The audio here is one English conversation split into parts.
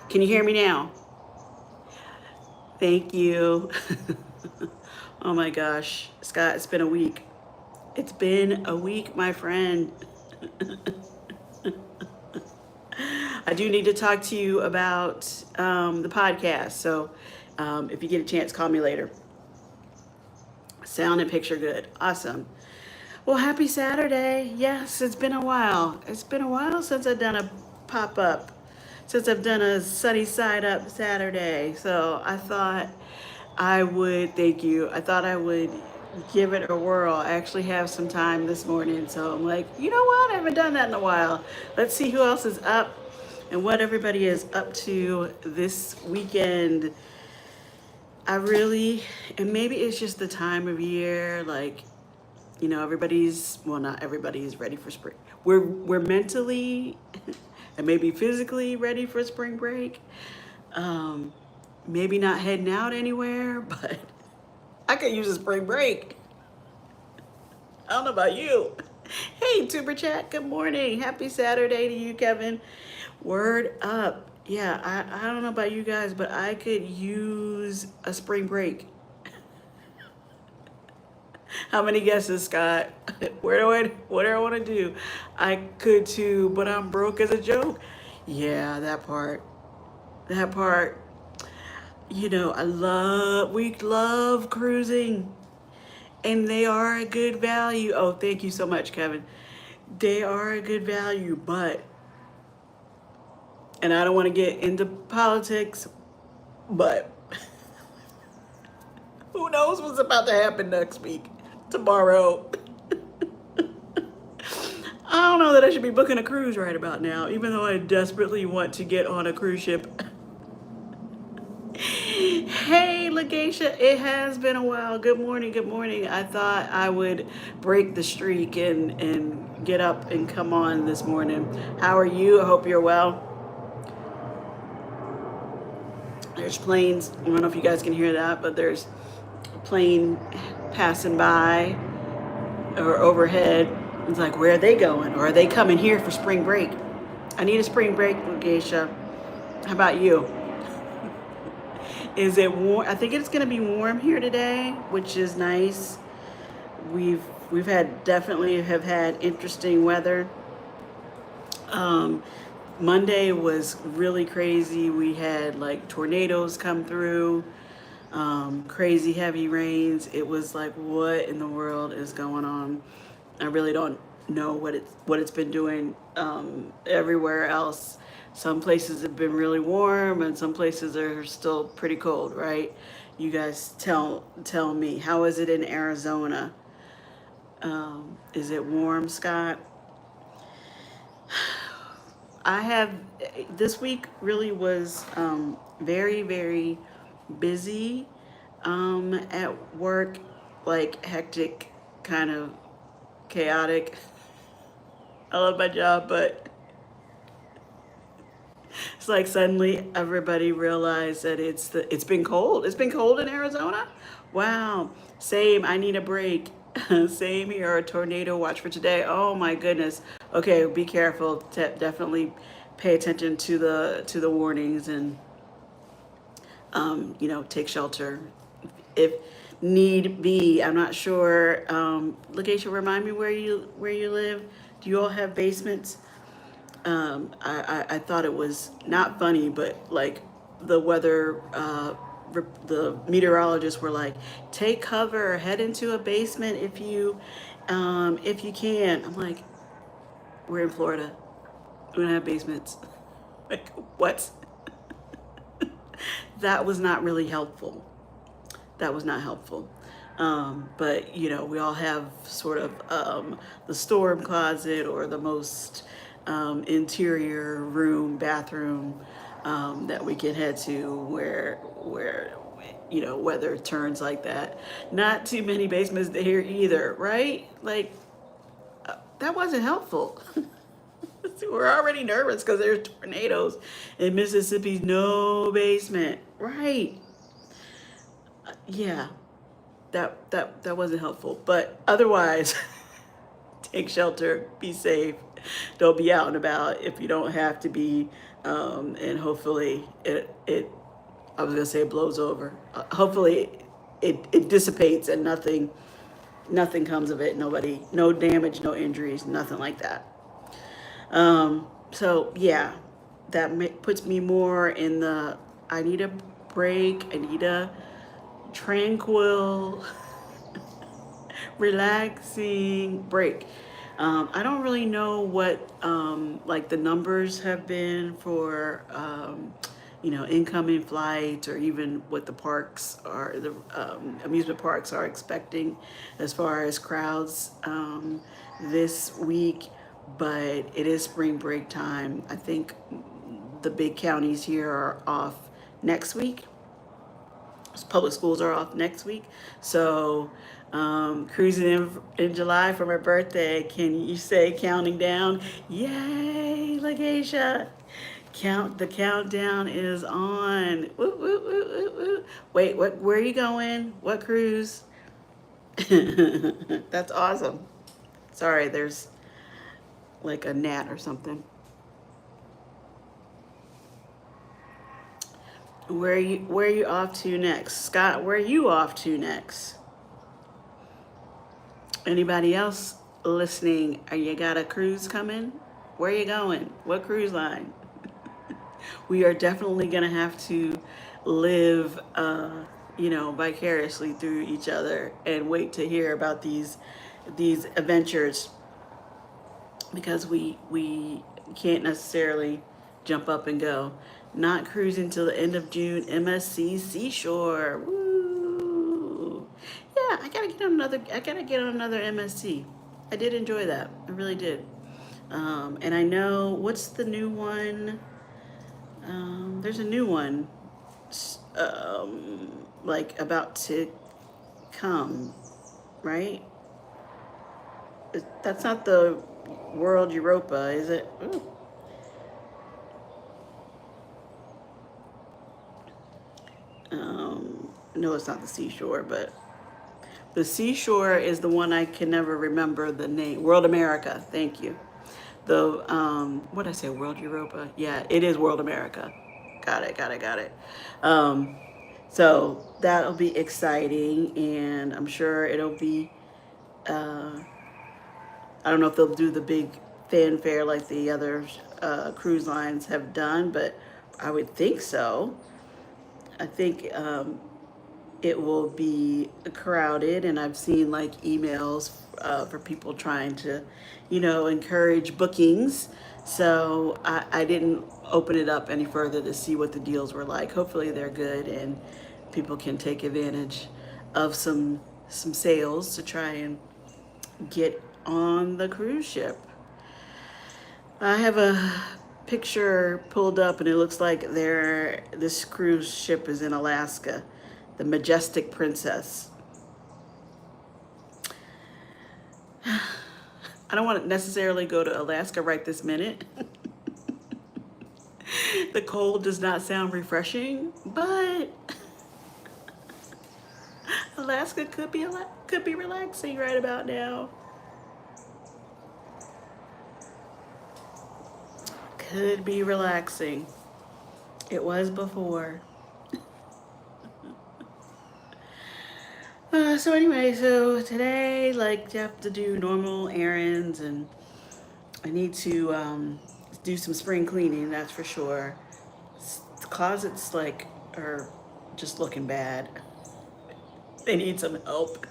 Can you hear me now? Thank you. Oh my gosh, Scott, it's been a week. It's been a week, my friend. I do need to talk to you about the podcast. So if you get a chance, call me later. Sound and picture good. Awesome. Well, happy Saturday. Yes, it's been a while. It's been a while since I've done a pop up, since I've done a sunny side up Saturday. So I thought I would, thank you. I thought I would give it a whirl. I actually have some time this morning. So I'm like, you know what? I haven't done that in a while. Let's see who else is up and what everybody is up to this weekend. I really, and maybe it's just the time of year, like, everybody's, well, not everybody is ready for spring. We're mentally and maybe physically ready for spring break. Um, Maybe not heading out anywhere, but I could use a spring break. I don't know about you. Hey, Tuber Chat, good morning. Happy Saturday to you, Kevin. Word up. Yeah, I don't know about you guys, but I could use a spring break. How many guesses, Scott? What do I want to do? I could too, but I'm broke as a joke. Yeah, that part. That part. We love cruising and they are a good value. Oh, thank you so much, Kevin. They are a good value, and I don't want to get into politics, but who knows what's about to happen next week, tomorrow. I don't know that I should be booking a cruise right about now, even though I desperately want to get on a cruise ship. Hey, Lakeisha, it has been a while. Good morning, good morning. I thought I would break the streak and get up and come on this morning. How are you? I hope you're well. There's planes. I don't know if you guys can hear that, but there's a plane passing by or overhead. It's like, where are they going? Or are they coming here for spring break? I need a spring break, Lakeisha. How about you? Is it warm? I think it's going to be warm here today, which is nice. We've we've had definitely have had interesting weather. Um, Monday was really crazy. We had like tornadoes come through, crazy heavy rains. It was like, what in the world is going on? I really don't know what it's been doing everywhere else. Some places have been really warm, and some places are still pretty cold. Right? You guys tell me, how is it in Arizona? Is it warm, Scott? I have this week really was very, very busy at work, like hectic, kind of chaotic. I love my job, but it's like suddenly everybody realized that it's been cold. It's been cold in Arizona. Wow. Same. I need a break. Same here. A tornado watch for today. Oh my goodness. Okay, be careful. Definitely pay attention to the warnings and take shelter if need be. I'm not sure. Lakeisha, remind me where you live. Do you all have basements? I thought it was not funny, but like the weather, the meteorologists were like, take cover, head into a basement if you can. I'm like, we're in Florida. We don't have basements. Like, what? That was not really helpful. That was not helpful. But we all have sort of the storm closet or the most interior room, bathroom that we can head to where weather turns like that. Not too many basements here either, right? Like that wasn't helpful. We're already nervous because there's tornadoes in Mississippi's no basement, right? Yeah, that wasn't helpful. But otherwise, take shelter, be safe. Don't be out and about if you don't have to be. And hopefully it I was gonna say it blows over. Hopefully it dissipates and nothing comes of it. Nobody, no damage, no injuries, nothing like that. So yeah, that puts me more in the I need a break. I need a tranquil, relaxing break. I don't really know what like the numbers have been for incoming flights, or even what the parks are, the amusement parks are expecting as far as crowds this week. But it is spring break time. I think the big counties here are off next week. Public schools are off next week. So, cruising in July for my birthday. Can you say counting down? Yay, Lakeisha. The countdown is on. Woo, woo, woo, woo, woo. Wait, where are you going? What cruise? That's awesome. Sorry, there's like a gnat or something. Where are you off to next? Scott, where are you off to next? Anybody else listening? Are you got a cruise coming? Where are you going? What cruise line? We are definitely gonna have to live, vicariously through each other and wait to hear about these adventures, because we can't necessarily jump up and go. Not cruising till the end of June. MSC Seashore. Woo! Yeah, I gotta get on another MSC. I did enjoy that. I really did. And I know what's the new one. There's a new one, like about to come, right? That's not the World Europa, is it? Ooh. No, it's not the Seashore, but the Seashore is the one I can never remember the name. World America. Thank you. The what did I say? World Europa. Yeah, it is World America. Got it. Got it. Got it. Um, so that'll be exciting, and I'm sure it'll be. Uh, I don't know if they'll do the big fanfare like the other cruise lines have done, but I would think so. I think it will be crowded, and I've seen like emails for people trying to, encourage bookings. So I didn't open it up any further to see what the deals were like. Hopefully they're good and people can take advantage of some sales to try and get on the cruise ship. I have a picture pulled up, and it looks like this cruise ship is in Alaska, the Majestic Princess. I don't want to necessarily go to Alaska right this minute. The cold does not sound refreshing, but Alaska could be relaxing right about now. Could be relaxing. It was before. So anyway, so today, like, you have to do normal errands, and I need to do some spring cleaning. That's for sure. The closets are just looking bad. They need some help.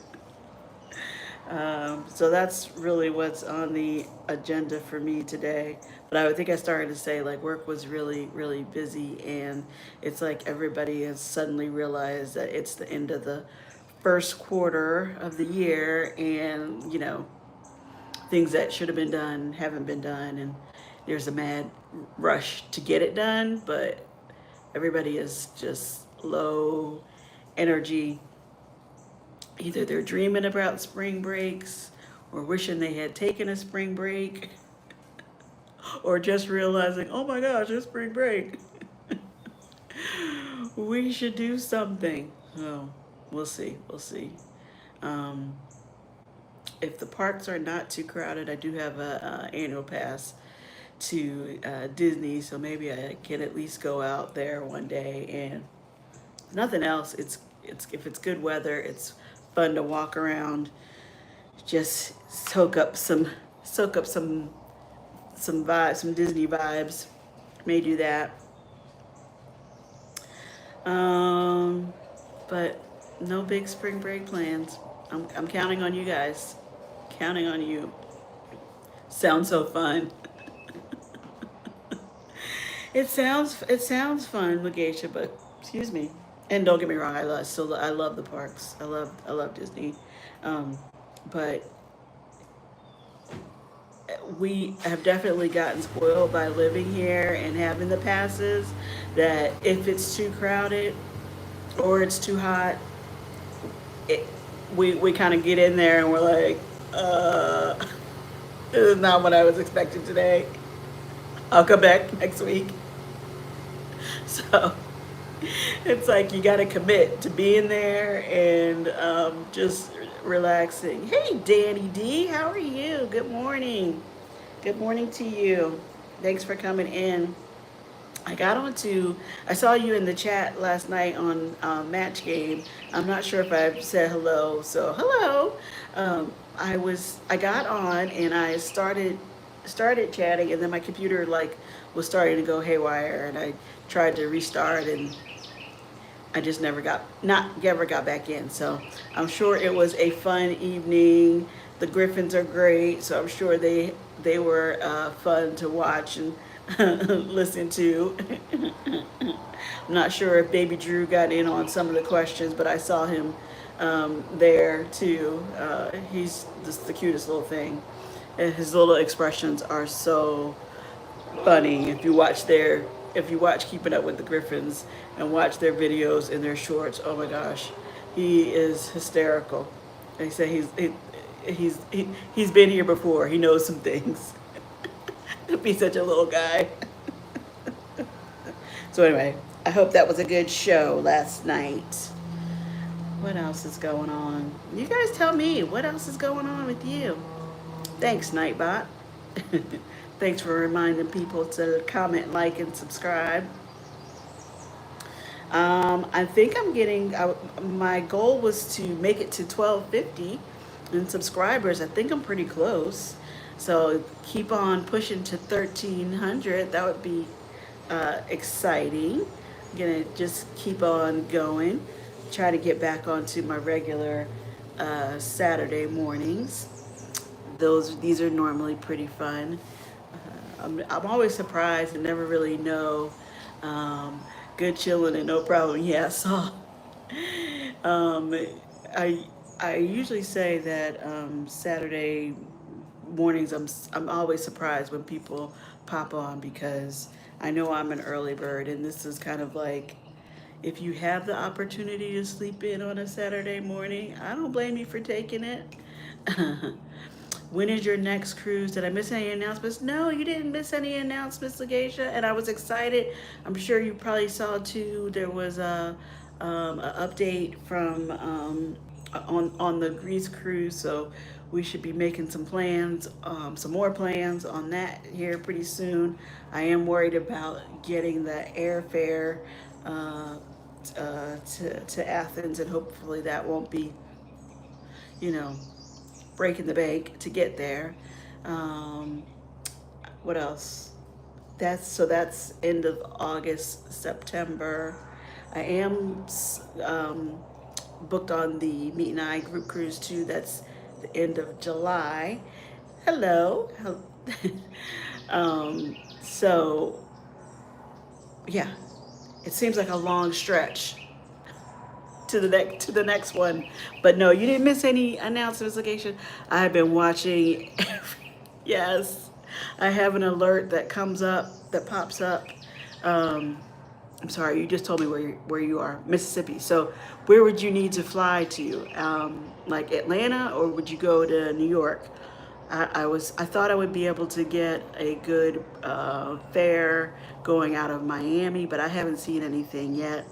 So that's really what's on the agenda for me today. But I would think I started to say, like, work was really, really busy, and it's like everybody has suddenly realized that it's the end of the first quarter of the year, and things that should have been done haven't been done, and there's a mad rush to get it done, but everybody is just low energy. Either they're dreaming about spring breaks, or wishing they had taken a spring break, or just realizing, oh my gosh, it's spring break. We should do something. Oh, we'll see. We'll see. Um, if the parks are not too crowded, I do have a annual pass to Disney, so maybe I can at least go out there one day. And nothing else, it's if it's good weather, it's fun to walk around, just soak up some vibes, some Disney vibes. May do that. Um, but no big spring break plans. I'm counting on you guys. Counting on you. Sounds so fun. It sounds fun, Legacia, but excuse me. And don't get me wrong, I love the parks. I love Disney. Um, but we have definitely gotten spoiled by living here and having the passes, that if it's too crowded or it's too hot, it, we kind of get in there and we're like, uh, this is not what I was expecting today. I'll come back next week. So it's like you got to commit to being there and just relaxing. Hey, Danny D, how are you? Good morning. Good morning to you. Thanks for coming in. I got onto, I saw you in the chat last night on Match Game. I'm not sure if I said hello, so hello. I got on and I started chatting, and then my computer like was starting to go haywire, and I tried to restart, and I just never got back in. So I'm sure it was a fun evening. The Griffins are great, so I'm sure they were fun to watch and listen to. I'm not sure if Baby Drew got in on some of the questions, but I saw him there too. He's just the cutest little thing. And his little expressions are so funny. If you watch Keeping Up with the Griffins and watch their videos and their shorts, oh my gosh, he is hysterical. They say he's been here before. He knows some things. To be such a little guy. So anyway, I hope that was a good show last night. What else is going on? You guys tell me, what else is going on with you? Thanks, Nightbot. Thanks for reminding people to comment, like, and subscribe. I think my goal was to make it to 1250 in subscribers. I think I'm pretty close. So keep on pushing to 1300. That would be exciting. I'm gonna just keep on going. Try to get back onto my regular Saturday mornings. These are normally pretty fun. I'm always surprised and never really know. Good chilling and no problem. Yeah, so um, I I usually say that Saturday mornings I'm always surprised when people pop on, because I know I'm an early bird, and this is kind of like, if you have the opportunity to sleep in on a Saturday morning, I don't blame you for taking it. When is your next cruise? Did I miss any announcements? No, you didn't miss any announcements, Legacia. And I was excited. I'm sure you probably saw too. There was a update from on the Greece cruise, so we should be making some plans, some more plans on that here pretty soon. I am worried about getting the airfare to Athens, and hopefully that won't be, you know, breaking the bank to get there. Um, what else? That's end of August, September. I am booked on the Meet and I group cruise too. That's the end of July. Hello. So yeah, it seems like a long stretch to the next one. But no, you didn't miss any announcements, location. I have been watching. Yes, I have an alert that comes up, that pops up. Um, I'm sorry, you just told me where you are, Mississippi. So where would you need to fly to? Like Atlanta, or would you go to New York? I thought I would be able to get a good fare going out of Miami, but I haven't seen anything yet,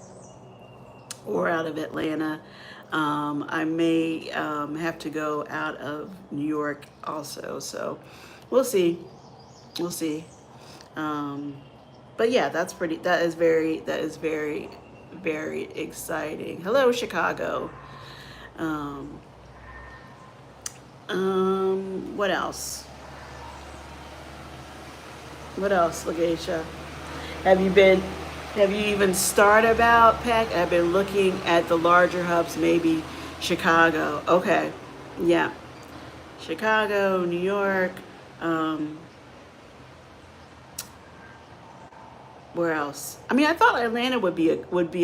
or out of Atlanta. I may have to go out of New York also. So we'll see. We'll see. Um, but yeah, that is very, very exciting. Hello, Chicago. Um, what else? What else, Lagesha? Have you been, have you even started about pack? I've been looking at the larger hubs, maybe Chicago. Okay. Yeah. Chicago, New York. Um, where else? I mean, I thought Atlanta would be a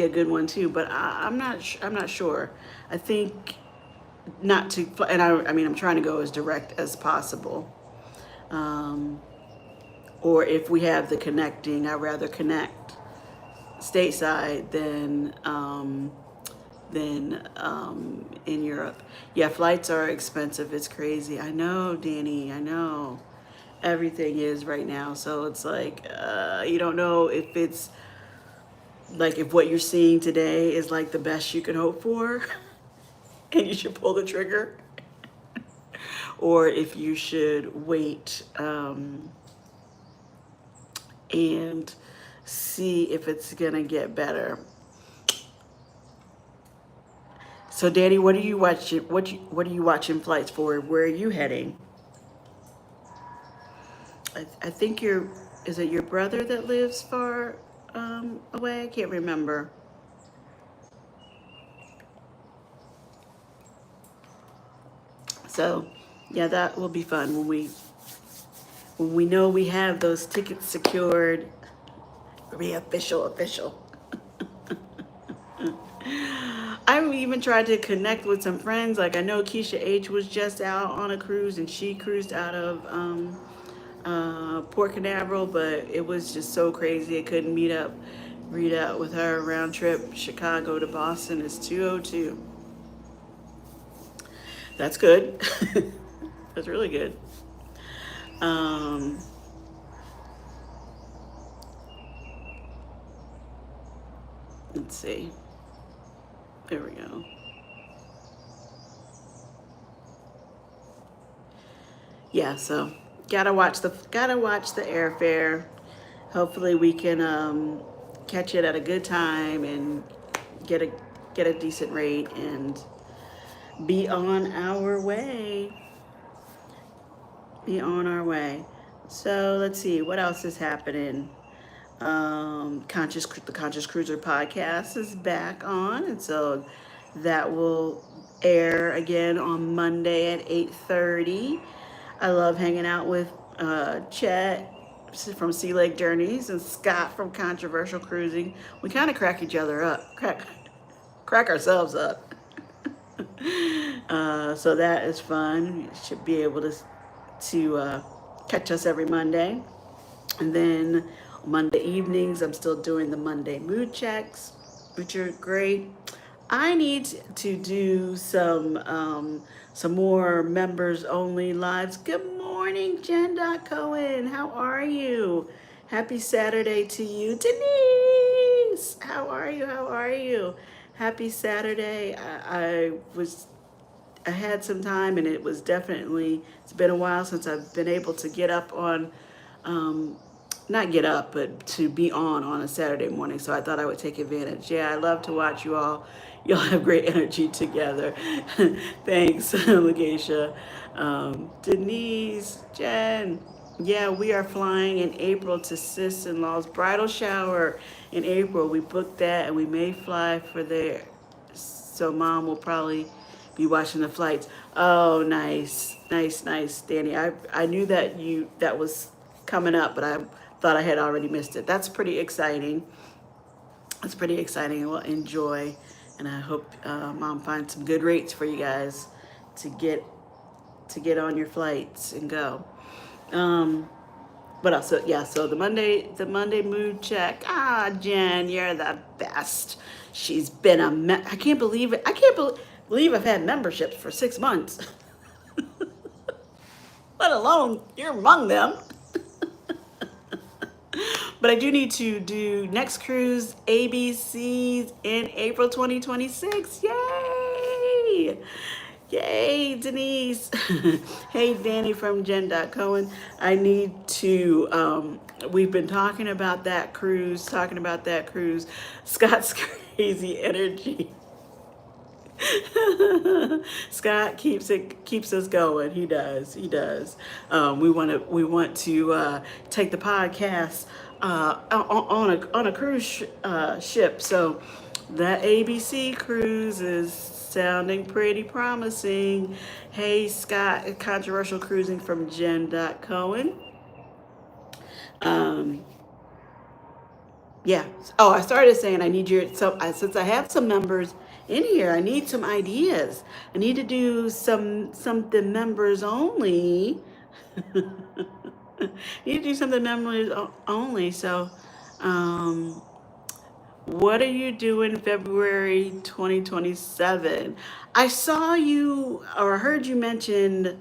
good one too, but I'm not sure. I think not to, and I mean, I'm trying to go as direct as possible. Um, or if we have the connecting, I'd rather connect stateside than in Europe. Yeah, flights are expensive. It's crazy. I know, Danny. I know. Everything is right now. So it's like you don't know if it's like if what you're seeing today is like the best you can hope for, and you should pull the trigger, or if you should wait and see if it's gonna get better. So, Danny, what are you watching? What are you watching flights for? Where are you heading? I think is it your brother that lives far away? I can't remember. So, yeah, that will be fun when we know we have those tickets secured. Be official. I've even tried to connect with some friends. Like I know Keisha H was just out on a cruise, and she cruised out of Port Canaveral, but it was just so crazy. I couldn't read out with her. Round trip Chicago to Boston is 202. That's good. That's really good. Um, let's see. There we go. Yeah, so gotta watch the airfare. Hopefully we can catch it at a good time and get a get a decent rate and be on our way. Be on our way. So let's see what else is happening. The Conscious Cruiser podcast is back on, and so that will air again on Monday at 8:30. I love hanging out with Chet from Sea Lake Journeys and Scott from Controversial Cruising. We kind of crack each other up, crack ourselves up. So that is fun. You should be able to catch us every Monday. And then Monday evenings, I'm still doing the Monday mood checks, which are great. I need to do some more members only lives. Good morning, Jen. Cohen. How are you? Happy Saturday to you, Denise. How are you? How are you? Happy Saturday. I had some time, and it was definitely, it's been a while since I've been able to get up on, not get up, but to be on a Saturday morning. So I thought I would take advantage. Yeah, I love to watch you all. Y'all have great energy together. Thanks, Lagesha. Denise, Jen. Yeah, we are flying in April to sis-in-law's bridal shower in April. We booked that, and we may fly for there. So mom will probably be watching the flights. Oh, nice, Danny. I knew that was coming up, but I thought I had already missed it. That's pretty exciting. That's pretty exciting. We'll enjoy, and I hope mom finds some good rates for you guys to get on your flights and go. What else? So, yeah, so the Monday mood check. Ah, Jen, you're the best. She's been I can't believe it. I can't believe I've had memberships for 6 months, let alone you're among them. But I do need to do next cruise ABCs in April 2026. Yay! Yay, Denise. Hey, Danny from Jen.Cohen. I need to, we've been talking about that cruise, Scott's crazy energy. Scott keeps us going. He does. He does. We want to take the podcast on a cruise ship. So that ABC cruise is sounding pretty promising. Hey Scott, controversial cruising from Jen.Cohen. Um, Yeah. Oh, I started saying I need your since I have some members in here, I need some ideas. I need to do something members only. Need to do something members only. So, um, what are you doing February 2027? I saw you or heard you mention.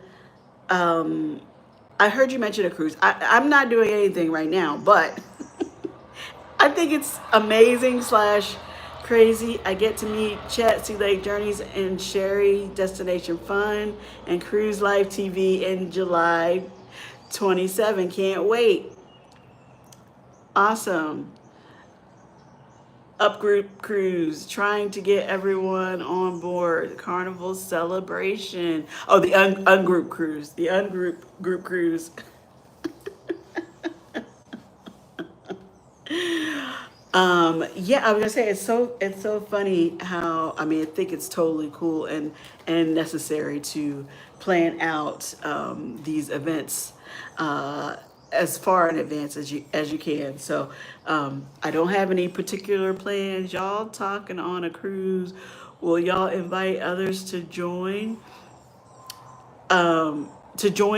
Um, I heard you mention a cruise. I'm not doing anything right now, but I think it's amazing slash crazy. I get to meet Chet, Sea Lake Journeys, and Sherry, Destination Fun, and Cruise Life TV in July 27. Can't wait. Awesome. Up group cruise, trying to get everyone on board. Carnival celebration. Oh, the ungroup cruise. The ungroup group cruise. Yeah, I was gonna say it's so funny how I mean I think it's totally cool and necessary to plan out these events as far in advance as you can. So I don't have any particular plans. Y'all talking on a cruise? Will y'all invite others to join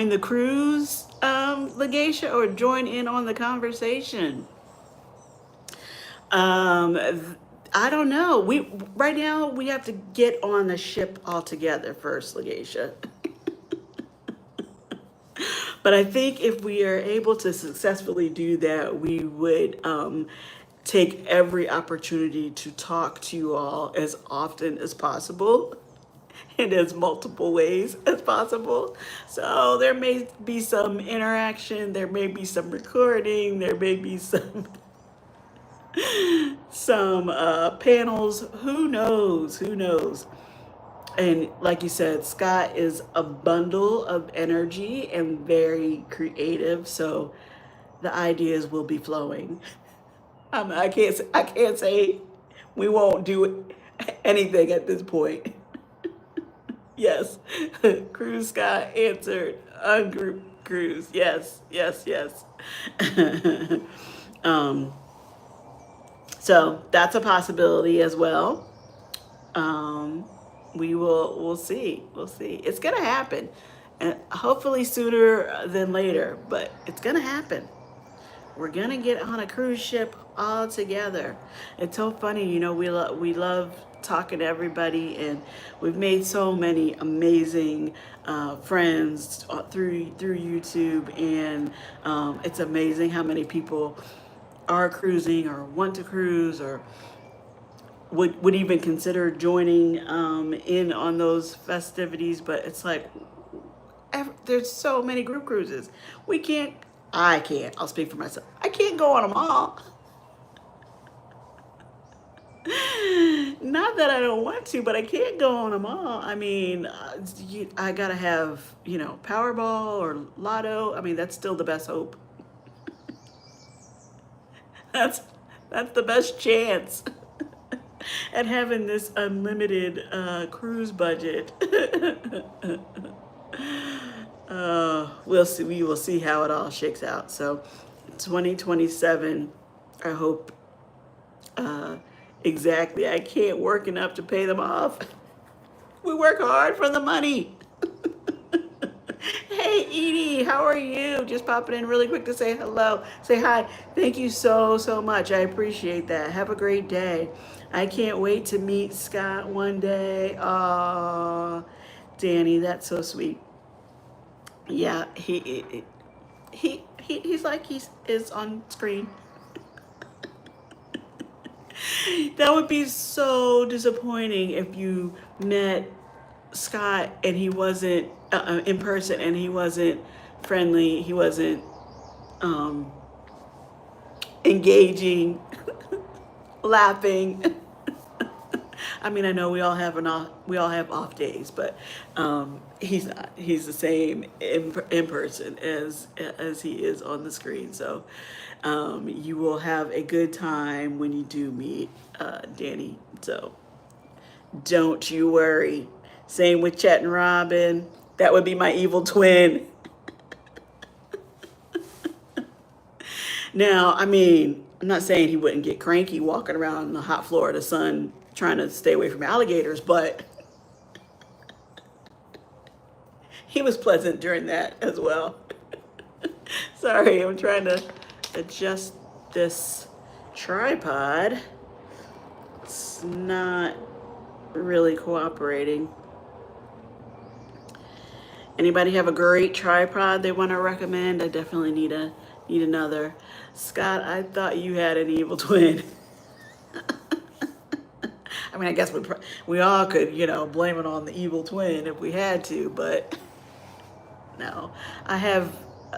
the cruise, Legacia, or join in on the conversation? Um, I don't know. We right now we have to get on the ship altogether first, Legacia. But I think if we are able to successfully do that, we would take every opportunity to talk to you all as often as possible in as multiple ways as possible. So there may be some interaction, there may be some recording, there may be some panels. Who knows? Who knows? And like you said, Scott is a bundle of energy and very creative. So the ideas will be flowing. I can't say we won't do anything at this point. Yes, Cruise Scott answered. Ungroup Cruise. Yes, yes, yes. um, so that's a possibility as well. Um, we'll see. We'll see. It's gonna happen, and hopefully sooner than later. But it's gonna happen. We're gonna get on a cruise ship all together. It's so funny, we love talking to everybody, and we've made so many amazing friends through YouTube, and it's amazing how many people are cruising or want to cruise or would even consider joining in on those festivities. But it's like there's so many group cruises. We can't, I can't, I'll speak for myself. I can't go on them all. Not that I don't want to, but I can't go on them all. I mean, I gotta have, Powerball or Lotto. I mean, that's still the best hope. That's that's the best chance at having this unlimited cruise budget. We'll see. We will see how it all shakes out. So, 2027. I hope. Uh, exactly. I can't work enough to pay them off. We work hard for the money. Hey Edie, how are you? Just popping in really quick to say hello. Say hi. Thank you so much. I appreciate that. Have a great day. I can't wait to meet Scott one day. Aw, Danny, that's so sweet. Yeah, he's like he's is on screen. That would be so disappointing if you met Scott, and he wasn't in person, and he wasn't friendly. He wasn't um, engaging, laughing. I mean, I know we all have off days, but he's not. He's the same in person as he is on the screen. So you will have a good time when you do meet Danny. So don't you worry. Same with Chet and Robin. That would be my evil twin. Now, I mean, I'm not saying he wouldn't get cranky walking around in the hot Florida sun trying to stay away from alligators, but he was pleasant during that as well. Sorry, I'm trying to adjust this tripod. It's not really cooperating. Anybody have a great tripod they want to recommend? I definitely need another. Scott, I thought you had an evil twin. I mean, I guess we all could, blame it on the evil twin if we had to, but no. I have,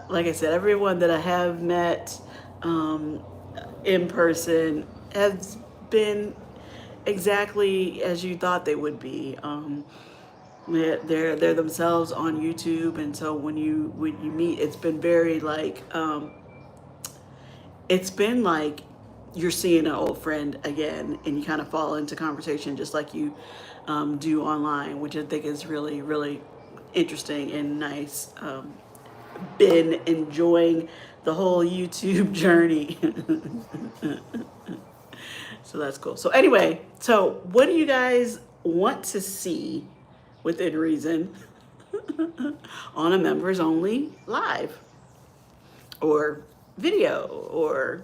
like I said, everyone that I have met in person has been exactly as you thought they would be. They're themselves on YouTube, and so when you meet, it's been like you're seeing an old friend again, and you kind of fall into conversation just like you do online, which I think is really, really interesting and nice. Been enjoying the whole YouTube journey. So that's cool. So anyway, so what do you guys want to see within reason on a members only live or video or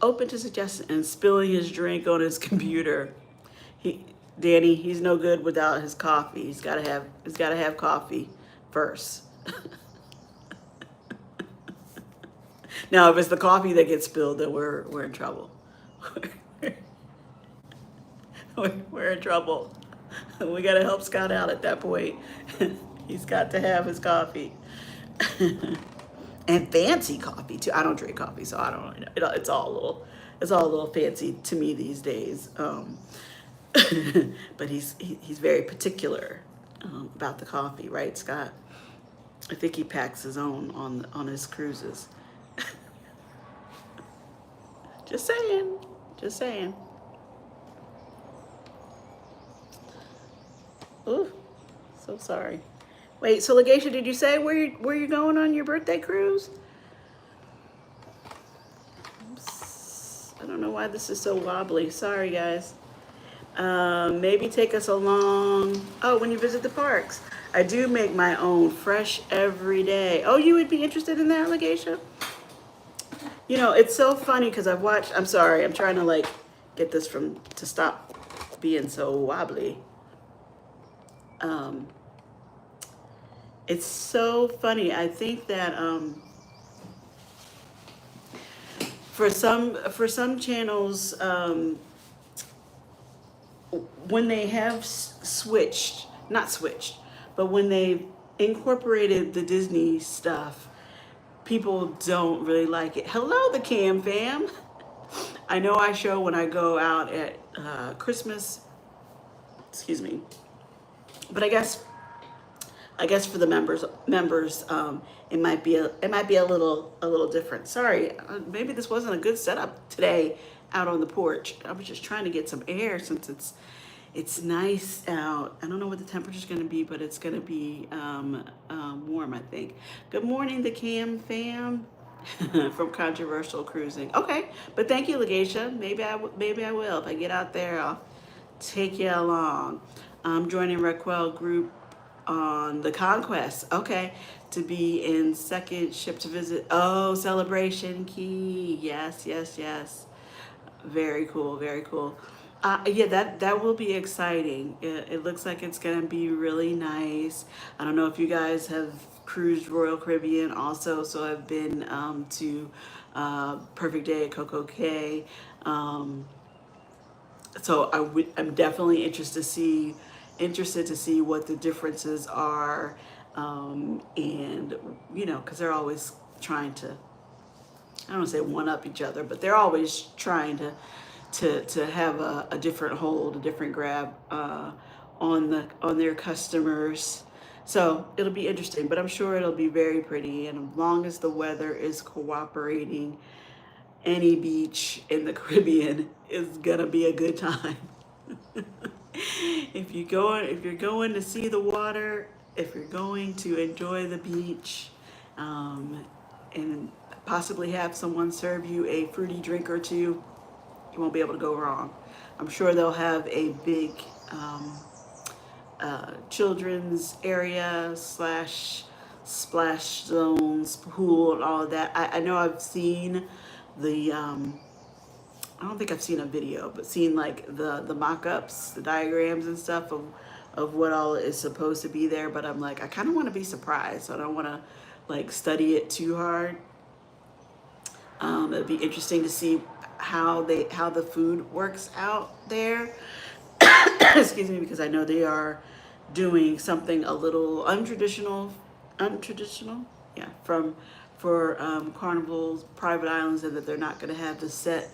open to suggestions? And spilling his drink on his computer. Danny, he's no good without his coffee. He's gotta have coffee first. Now, if it's the coffee that gets spilled, then we're in trouble. We're in trouble. We gotta help Scott out at that point. He's got to have his coffee. And fancy coffee too. I don't drink coffee, so I don't really know. It's all a little fancy to me these days. But he's very particular about the coffee, right, Scott? I think he packs his own on his cruises. Just saying. Just saying. Ooh, so sorry. Wait, so Legacia, did you say where you going on your birthday cruise? Oops. I don't know why this is so wobbly. Sorry, guys. Maybe take us along. Oh, when you visit the parks. I do make my own fresh every day. Oh, you would be interested in that, Legacia? It's so funny because I'm sorry, I'm trying to get this to stop being so wobbly. It's so funny. I think that for some channels, when they have not switched, but when they've incorporated the Disney stuff, people don't really like it. Hello, the Cam fam. I know I show when I go out at Christmas. Excuse me. But I guess for the members, it might be a little different. Sorry, maybe this wasn't a good setup today out on the porch. I was just trying to get some air since it's nice out. I don't know what the temperature's going to be, but it's going to be warm, I think. Good morning, the Cam fam from Controversial Cruising. Okay, but thank you, Legacia. Maybe I will. If I get out there, I'll take you along. I'm joining Raquel group on the Conquest. Okay, to be in second ship to visit. Oh, Celebration Key. Yes. Very cool. Very cool. Yeah, that will be exciting. It looks like it's gonna be really nice. I don't know if you guys have cruised Royal Caribbean also, so I've been to Perfect Day at Coco Cay. So I'm definitely interested to see what the differences are, and because they're always trying to, I don't want to say one up each other, but they're always trying to have a different hold, a different grab on their customers. So it'll be interesting, but I'm sure it'll be very pretty. And as long as the weather is cooperating, any beach in the Caribbean is gonna be a good time. If you're going to see the water, if you're going to enjoy the beach, um, and possibly have someone serve you a fruity drink or two, you won't be able to go wrong. I'm sure they'll have a big children's area slash splash zones, pool, and all of that. I know I've seen the I don't think I've seen a video, but seen like the mock-ups, the diagrams and stuff of what all is supposed to be there. But I'm like, I kind of want to be surprised, so I don't want to like study it too hard. It'd be interesting to see how the food works out there. Excuse me, because I know they are doing something a little untraditional, yeah, for Carnival's private islands, and that they're not going to have the set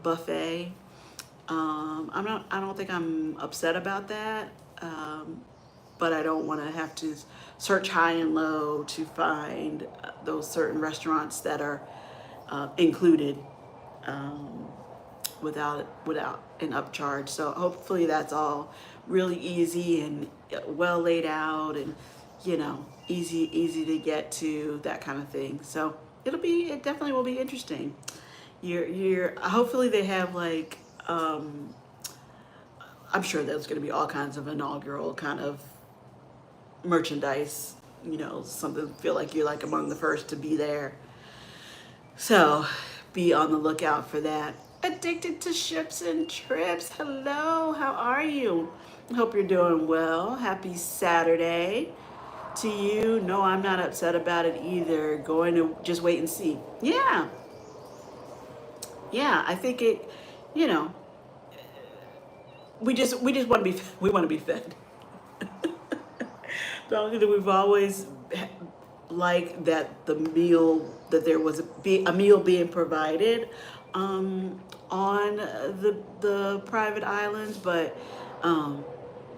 buffet. I don't think I'm upset about that, but I don't want to have to search high and low to find those certain restaurants that are included, without an upcharge. So hopefully that's all really easy and well laid out, and easy to get to, that kind of thing. So it definitely will be interesting. You're hopefully they have like, I'm sure there's going to be all kinds of inaugural kind of merchandise, something feel like you're like among the first to be there. So be on the lookout for that. Addicted to Ships and Trips. Hello, how are you? I hope you're doing well. Happy Saturday to you. No, I'm not upset about it either. Going to just wait and see. Yeah. Yeah, I think it, you know, we just want to be fed. Don't think that we've always liked that there was a meal being provided on the private islands, but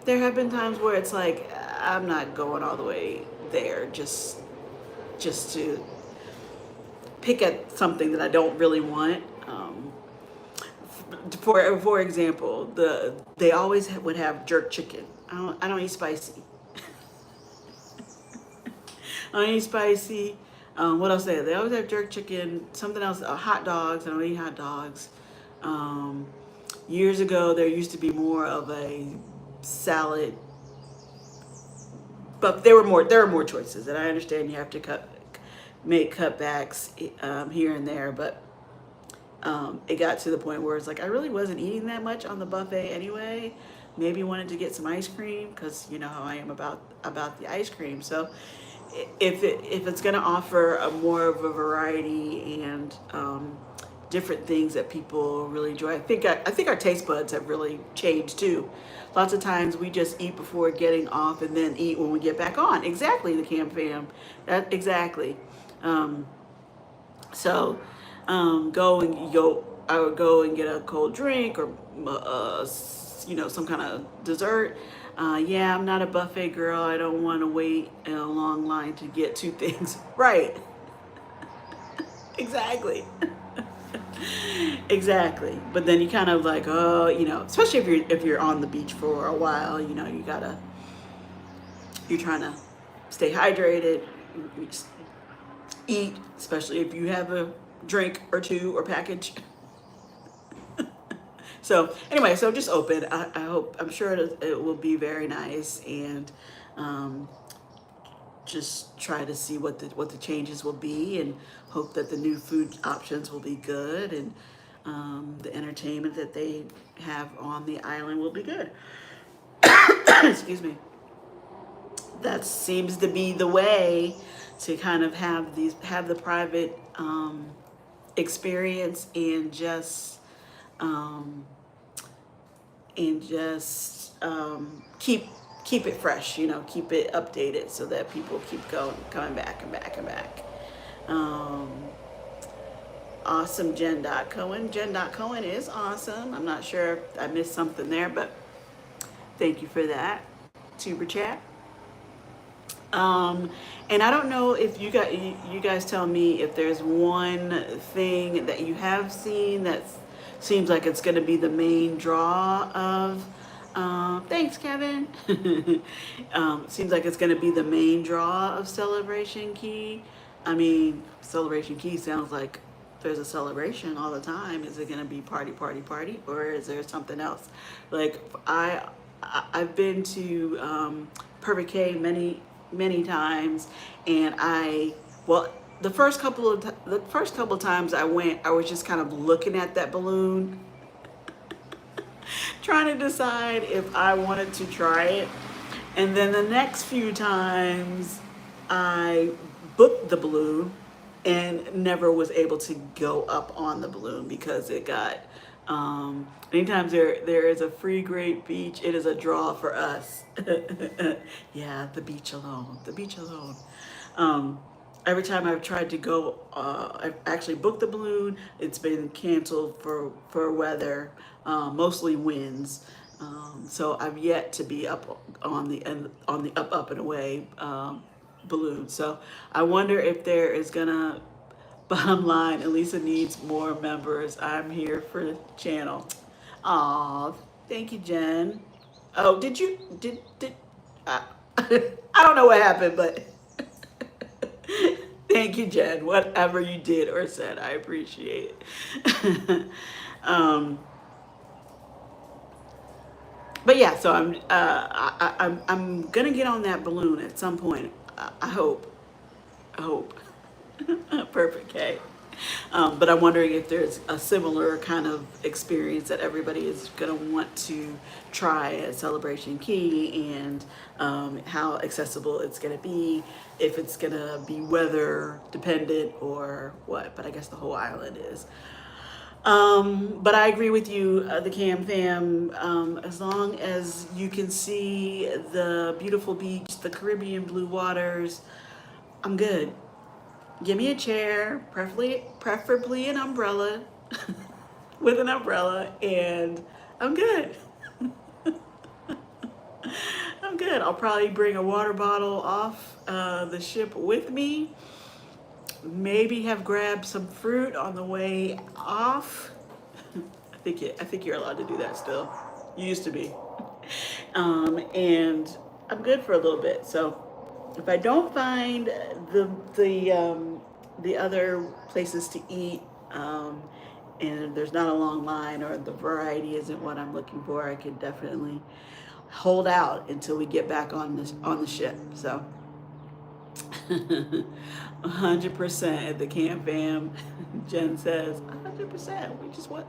there have been times where it's like I'm not going all the way there just to pick at something that I don't really want. For example, they always would have jerk chicken. I don't eat spicy. I don't eat spicy. What else they always have jerk chicken. Something else, hot dogs. I don't eat hot dogs. Years ago, there used to be more of a salad, but there were more choices. And I understand you have to make cutbacks here and there, but it got to the point where it's like I really wasn't eating that much on the buffet anyway. Maybe wanted to get some ice cream because you know how I am about the ice cream. So if it's going to offer more of a variety and different things that people really enjoy, I think our taste buds have really changed too. Lots of times we just eat before getting off and then eat when we get back on. Exactly, the Cam Fam. Exactly. So I would go and get a cold drink or some kind of dessert. Yeah, I'm not a buffet girl. I don't want to wait in a long line to get two things. Right. Exactly. Exactly. But then you kind of like, especially if you're on the beach for a while, you're trying to stay hydrated, eat, especially if you have a drink or two or package. So anyway, so just open. I'm sure it will be very nice, and just try to see what the changes will be, and hope that the new food options will be good, and the entertainment that they have on the island will be good. Excuse me. That seems to be the way to kind of have the private experience, and just and just keep it fresh, keep it updated so that people keep coming back and back and back. Um, awesome, Jen.Cohen. Jen.Cohen is awesome. I'm not sure if I missed something there, but thank you for that. Super chat. Um, and I don't know if you guys tell me if there's one thing that you have seen that seems like it's going to be the main draw of. Thanks, Kevin. Seems like it's going to be the main draw of Celebration Key. I mean, Celebration Key sounds like there's a celebration all the time. Is it going to be party, party, party, or is there something else? Like I've been to Perfect K many times, and the first couple of times I went, I was just kind of looking at that balloon, trying to decide if I wanted to try it. And then the next few times I booked the balloon and never was able to go up on the balloon because it got anytime there is a free great beach, it is a draw for us. Yeah, the beach alone. Every time I've tried to go, I've actually booked the balloon. It's been canceled for weather, mostly winds. So I've yet to be up on the up and away balloon. So I wonder if there is gonna. Bottom line, Alisa needs more members. I'm here for the channel. Aw, thank you, Jen. Oh, did uh, I don't know what happened, but thank you, Jen. Whatever you did or said, I appreciate it. um, but yeah, so I'm gonna get on that balloon at some point. I hope. I hope. Perfect K. But I'm wondering if there's a similar kind of experience that everybody is going to want to try at Celebration Key, and how accessible it's going to be, if it's going to be weather dependent or what. But I guess the whole island is. But I agree with you, the Cam Fam. As long as you can see the beautiful beach, the Caribbean blue waters, I'm good. Give me a chair, preferably an umbrella, with an umbrella, and I'm good. I'm good. I'll probably bring a water bottle off the ship with me. Maybe have grabbed some fruit on the way off. I think you're allowed to do that still. You used to be. And I'm good for a little bit. So if I don't find the other places to eat, and there's not a long line or the variety isn't what I'm looking for, I could definitely hold out until we get back on the ship. So 100% at the Camp Fam. Jen says 100%.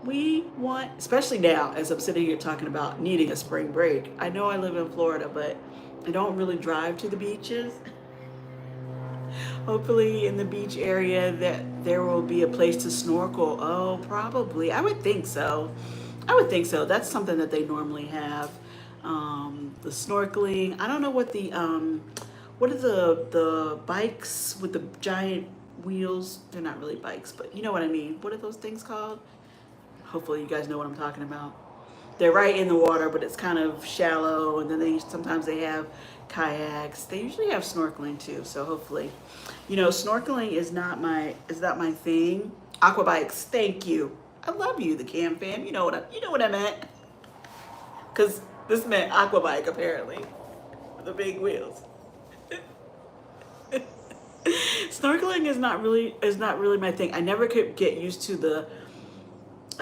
We want, especially now as I'm sitting here talking about needing a spring break. I know I live in Florida, but I don't really drive to the beaches. Hopefully in the beach area that there will be a place to snorkel. Oh, probably. I would think so. That's something that they normally have. The snorkeling. I don't know what what are the bikes with the giant wheels? They're not really bikes, but you know what I mean. What are those things called? Hopefully you guys know what I'm talking about. They're right in the water, but it's kind of shallow, and then sometimes they have kayaks. They usually have snorkeling too, so hopefully. Snorkeling is not my thing. Aqua bikes, thank you. I love you, the Cam Fam. You know what I meant. Cause this meant aqua bike apparently. The big wheels. Snorkeling is not really my thing. I never could get used to the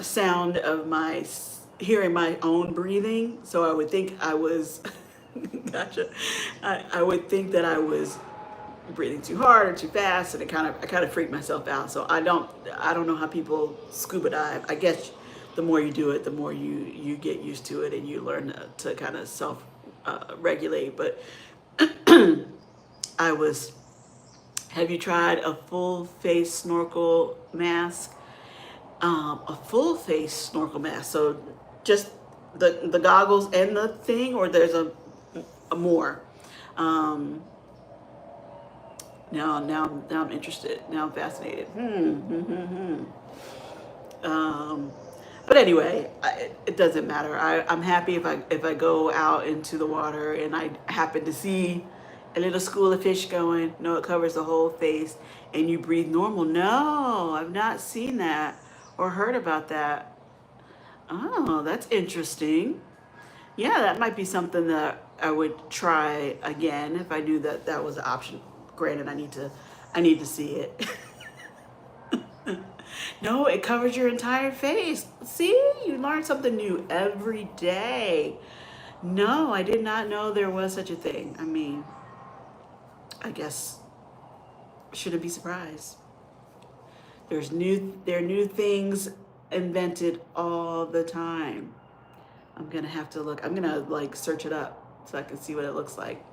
sound of hearing my own breathing, so I would think I was gotcha. I would think that I was breathing too hard or too fast, and I kind of freaked myself out. So I don't know how people scuba dive. I guess the more you do it, the more you get used to it, and you learn to kind of self regulate. But have you tried a full face snorkel mask? A full face snorkel mask. So just the goggles and the thing, or there's a more. Um, now I'm interested. Now I'm fascinated. Um, but anyway, it doesn't matter. I'm happy if I go out into the water and I happen to see a little school of fish going. No, it covers the whole face, and you breathe normal. No, I've not seen that or heard about that. Oh, that's interesting. Yeah, that might be something that I would try again if I knew that that was an option. Granted, I need to see it. No, it covers your entire face. See, you learn something new every day. No, I did not know there was such a thing. I mean, I guess shouldn't be surprised. There are new things invented all the time. I'm gonna have to look. I'm gonna like search it up so I can see what it looks like.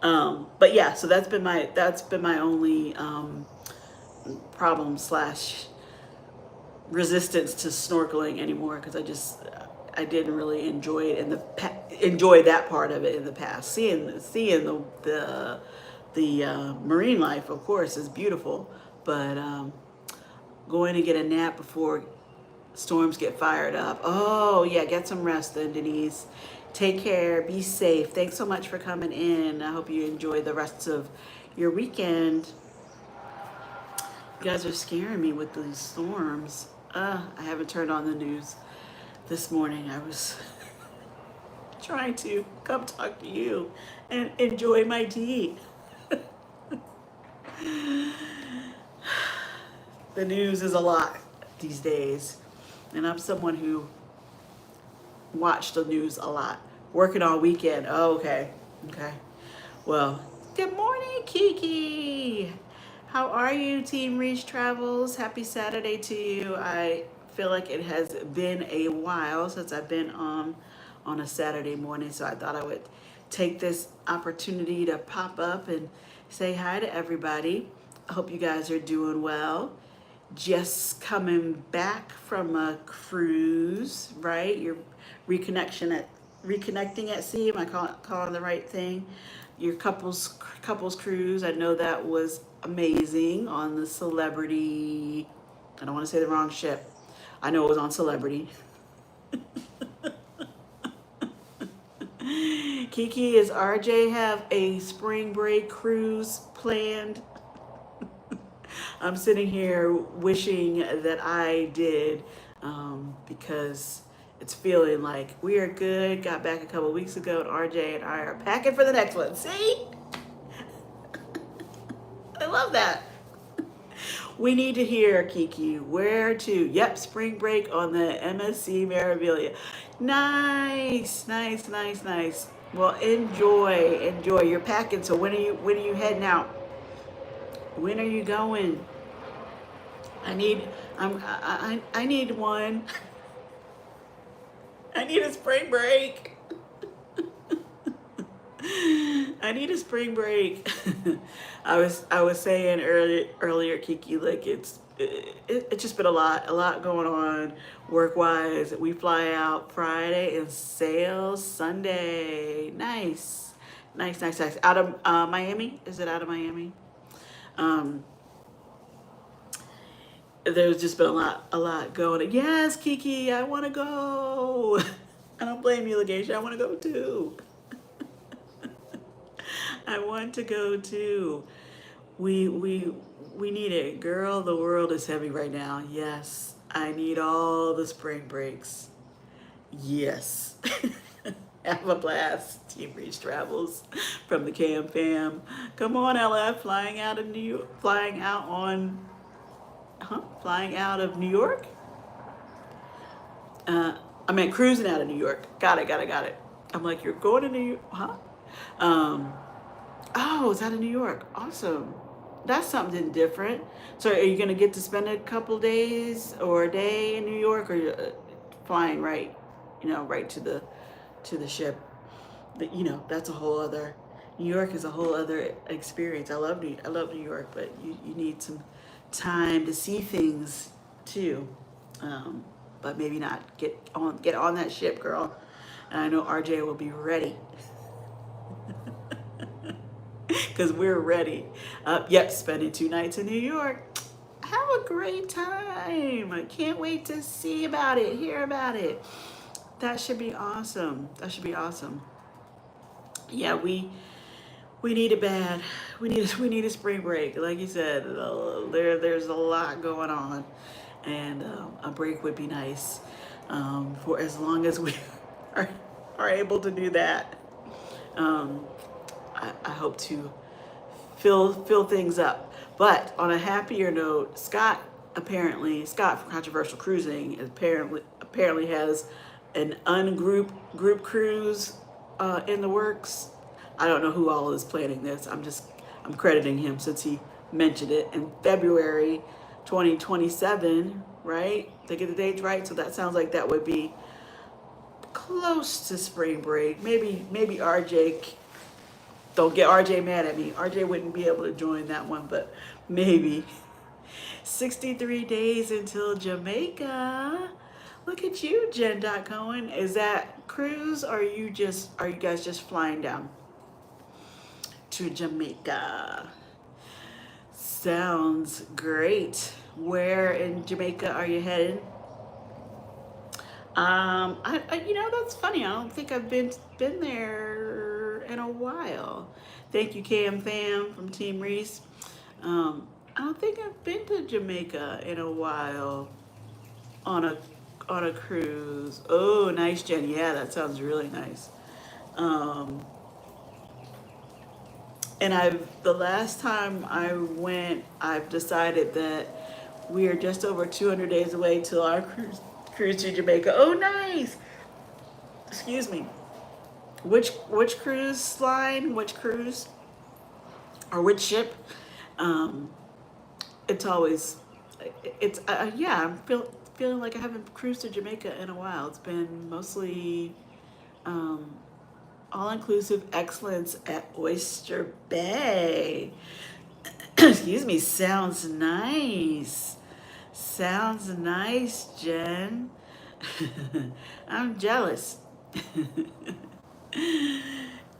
But yeah, so that's been my only problem slash resistance to snorkeling anymore, because I didn't really enjoy it enjoy that part of it in the past. Seeing the marine life, of course, is beautiful, but going to get a nap before storms get fired up. Oh yeah, get some rest then, Denise. Take care. Be safe. Thanks so much for coming in. I hope you enjoy the rest of your weekend. You guys are scaring me with these storms. I haven't turned on the news this morning. I was trying to come talk to you and enjoy my tea. The news is a lot these days, and I'm someone who watched the news a lot. Working all weekend. Oh, okay. Okay. Well, good morning, Kiki. How are you, Team Reach Travels? Happy Saturday to you. I feel like it has been a while since I've been on a Saturday morning, so I thought I would take this opportunity to pop up and say hi to everybody. I hope you guys are doing well. Just coming back from a cruise, right? Your reconnecting at sea. Am I calling the right thing? Your couples cruise. I know that was amazing on the Celebrity. I don't want to say the wrong ship. I know it was on Celebrity. Kiki, is RJ have a spring break cruise planned? I'm sitting here wishing that I did, because it's feeling like we are good. Got back a couple weeks ago, and RJ and I are packing for the next one. See? I love that. We need to hear, Kiki, where to. Yep, spring break on the MSC Meraviglia. Nice, nice, nice, nice. Well, enjoy. You're packing, so when are you heading out? When are you going? I need I need one. I need a spring break. I need a spring break. I was saying earlier, Kiki, like it's just been a lot going on work wise. We fly out Friday and sail Sunday. Nice, nice, nice, nice. Out of Miami? Is it out of Miami? Um, there's just been a lot going. Yes, Kiki, I want to go. I don't blame you, Lageisha. I want to go too. I want to go too. We need it, girl. The world is heavy right now. Yes, I need all the spring breaks. Yes. Have a blast, Team Reach Travels from the Cam Fam. Come on, LF, flying out of New York, flying out of New York. I meant cruising out of New York. Got it. I'm like, you're going to New York, huh? Um, oh, it's out of New York. Awesome. That's something different. So, are you gonna get to spend a couple days or a day in New York, or flying right, right to the ship? But that's a whole other. New York is a whole other experience. I love New York, but you need some time to see things too. but maybe not. Get on that ship, girl. And I know RJ will be ready. Because we're ready. Yep, spending 2 nights in New York. Have a great time. I can't wait to see about it, hear about it. That should be awesome. That should be awesome. Yeah, we need it bad. We need a spring break. Like you said, there's a lot going on, and a break would be nice for as long as we are, are able to do that. Um, I hope to fill things up. But on a happier note, Scott from Controversial Cruising apparently has an group cruise in the works. I don't know who all is planning this. I'm crediting him since he mentioned it in February 2027, right? They get the dates right, so that sounds like that would be close to spring break. Maybe RJ, don't get RJ mad at me. RJ wouldn't be able to join that one, but maybe. 63 days until Jamaica. Look at you, Jen. Cohen. Is that cruise or are you guys just flying down to Jamaica? Sounds great. Where in Jamaica are you headed? That's funny. I don't think I've been there in a while. Thank you, Cam Fam from Team Reese. I don't think I've been to Jamaica in a while on a cruise. Oh, nice, Jen. Yeah, that sounds really nice. Um, and the last time I went, I've decided that we are just over 200 days away till our cruise to Jamaica. Oh, nice. Excuse me. Which cruise line? Which cruise? Or which ship? Um, it's always yeah. Feeling like I haven't cruised to Jamaica in a while. It's been mostly um, all-inclusive excellence at Oyster Bay. Excuse me. Sounds nice. Sounds nice, Jen. I'm jealous.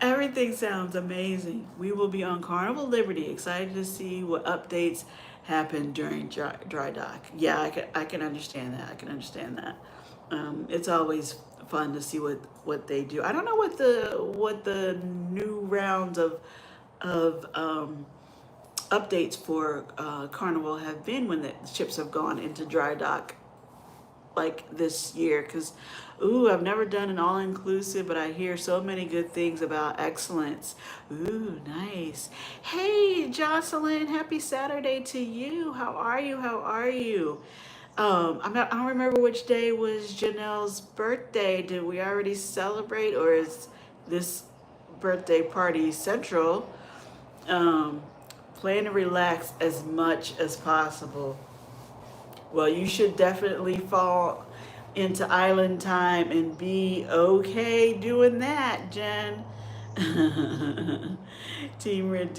Everything sounds amazing. We will be on Carnival Liberty. Excited to see what updates happen during dry dock. Yeah, I can understand that. I can understand that. It's always fun to see what they do. I don't know what the new rounds of updates for Carnival have been when the ships have gone into dry dock like this year, because I've never done an all-inclusive, but I hear so many good things about excellence. Nice. Hey, Jocelyn, happy Saturday to you. How are you? How are you? I don't remember which day was Janelle's birthday. Did we already celebrate, or is this birthday party central? Um, Plan to relax as much as possible. Well, you should definitely fall into island time and be okay doing that, Jen. Team Red,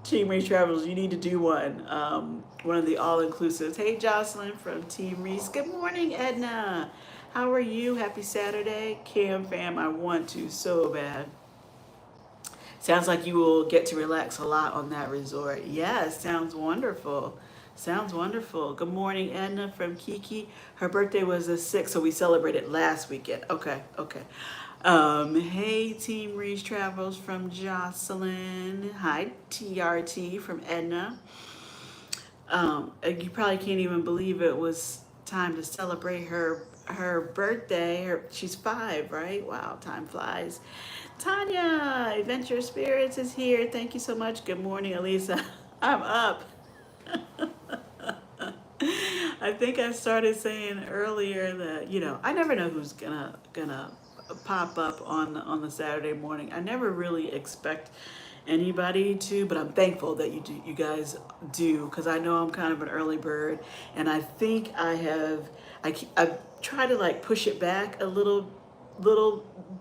Team Reese Travels, you need to do one of the all-inclusives. Hey, Jocelyn from Team Reese. Good morning, Edna. How are you? Happy Saturday. Cam fam, I want to so bad. Sounds like you will get to relax a lot on that resort. Yes, sounds wonderful. Sounds wonderful. Good morning, Edna from Kiki. Her birthday was the 6th, so we celebrated last weekend. Okay. Hey, Team Reese Travels from Jocelyn. Hi, TRT from Edna. You probably can't even believe it was time to celebrate her birthday. She's 5, right? Wow, time flies. Tanya, Adventure Spirits is here. Thank you so much. Good morning, Alisa. I'm up. I think I started saying earlier that I never know who's gonna pop up on the Saturday morning. I never really expect anybody to, but I'm thankful that you guys do, because I know I'm kind of an early bird, and I think I've tried to like push it back a little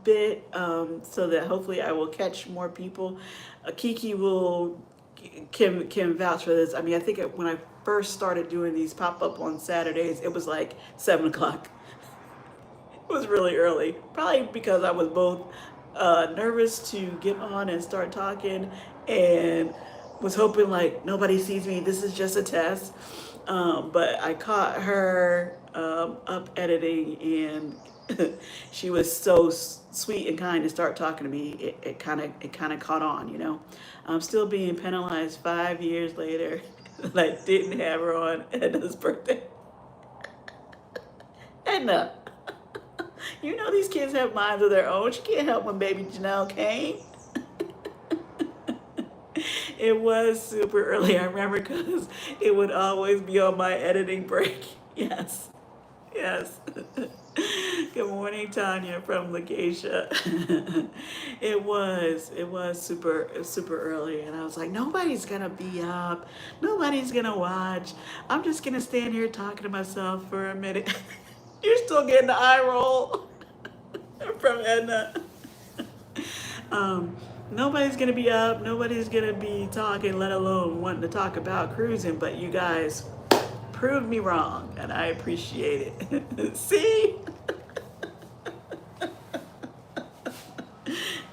bit, so that hopefully I will catch more people. Kiki will can vouch for this. I mean, I think when I first started doing these pop up on Saturdays, it was like 7 o'clock. It was really early, probably because I was both nervous to get on and start talking, and was hoping like nobody sees me. This is just a test. But I caught her up editing, and she was so sweet and kind to start talking to me. It kind of caught on, you know. I'm still being penalized 5 years later that I didn't have her on Edna's birthday. Edna, you know these kids have minds of their own. She can't help when baby Janelle came. It was super early, I remember, because it would always be on my editing break. Yes, yes. Good morning, Tanya from Lakeisha. It was super early, and I was like, nobody's gonna be up, nobody's gonna watch. I'm just gonna stand here talking to myself for a minute. You're still getting the eye roll from Edna. Um, Nobody's gonna be up, nobody's gonna be talking, let alone wanting to talk about cruising, but you guys proved me wrong, and I appreciate it. See?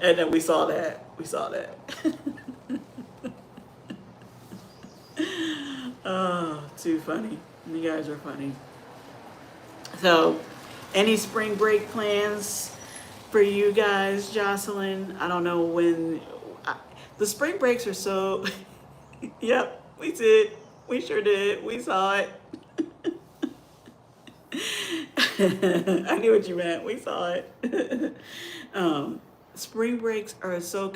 And then we saw that. We saw that. Oh, too funny. You guys are funny. So, any spring break plans for you guys, Jocelyn? I don't know when. The spring breaks are so. Yep, we did. We sure did. We saw it. I knew what you meant. We saw it. Spring breaks are so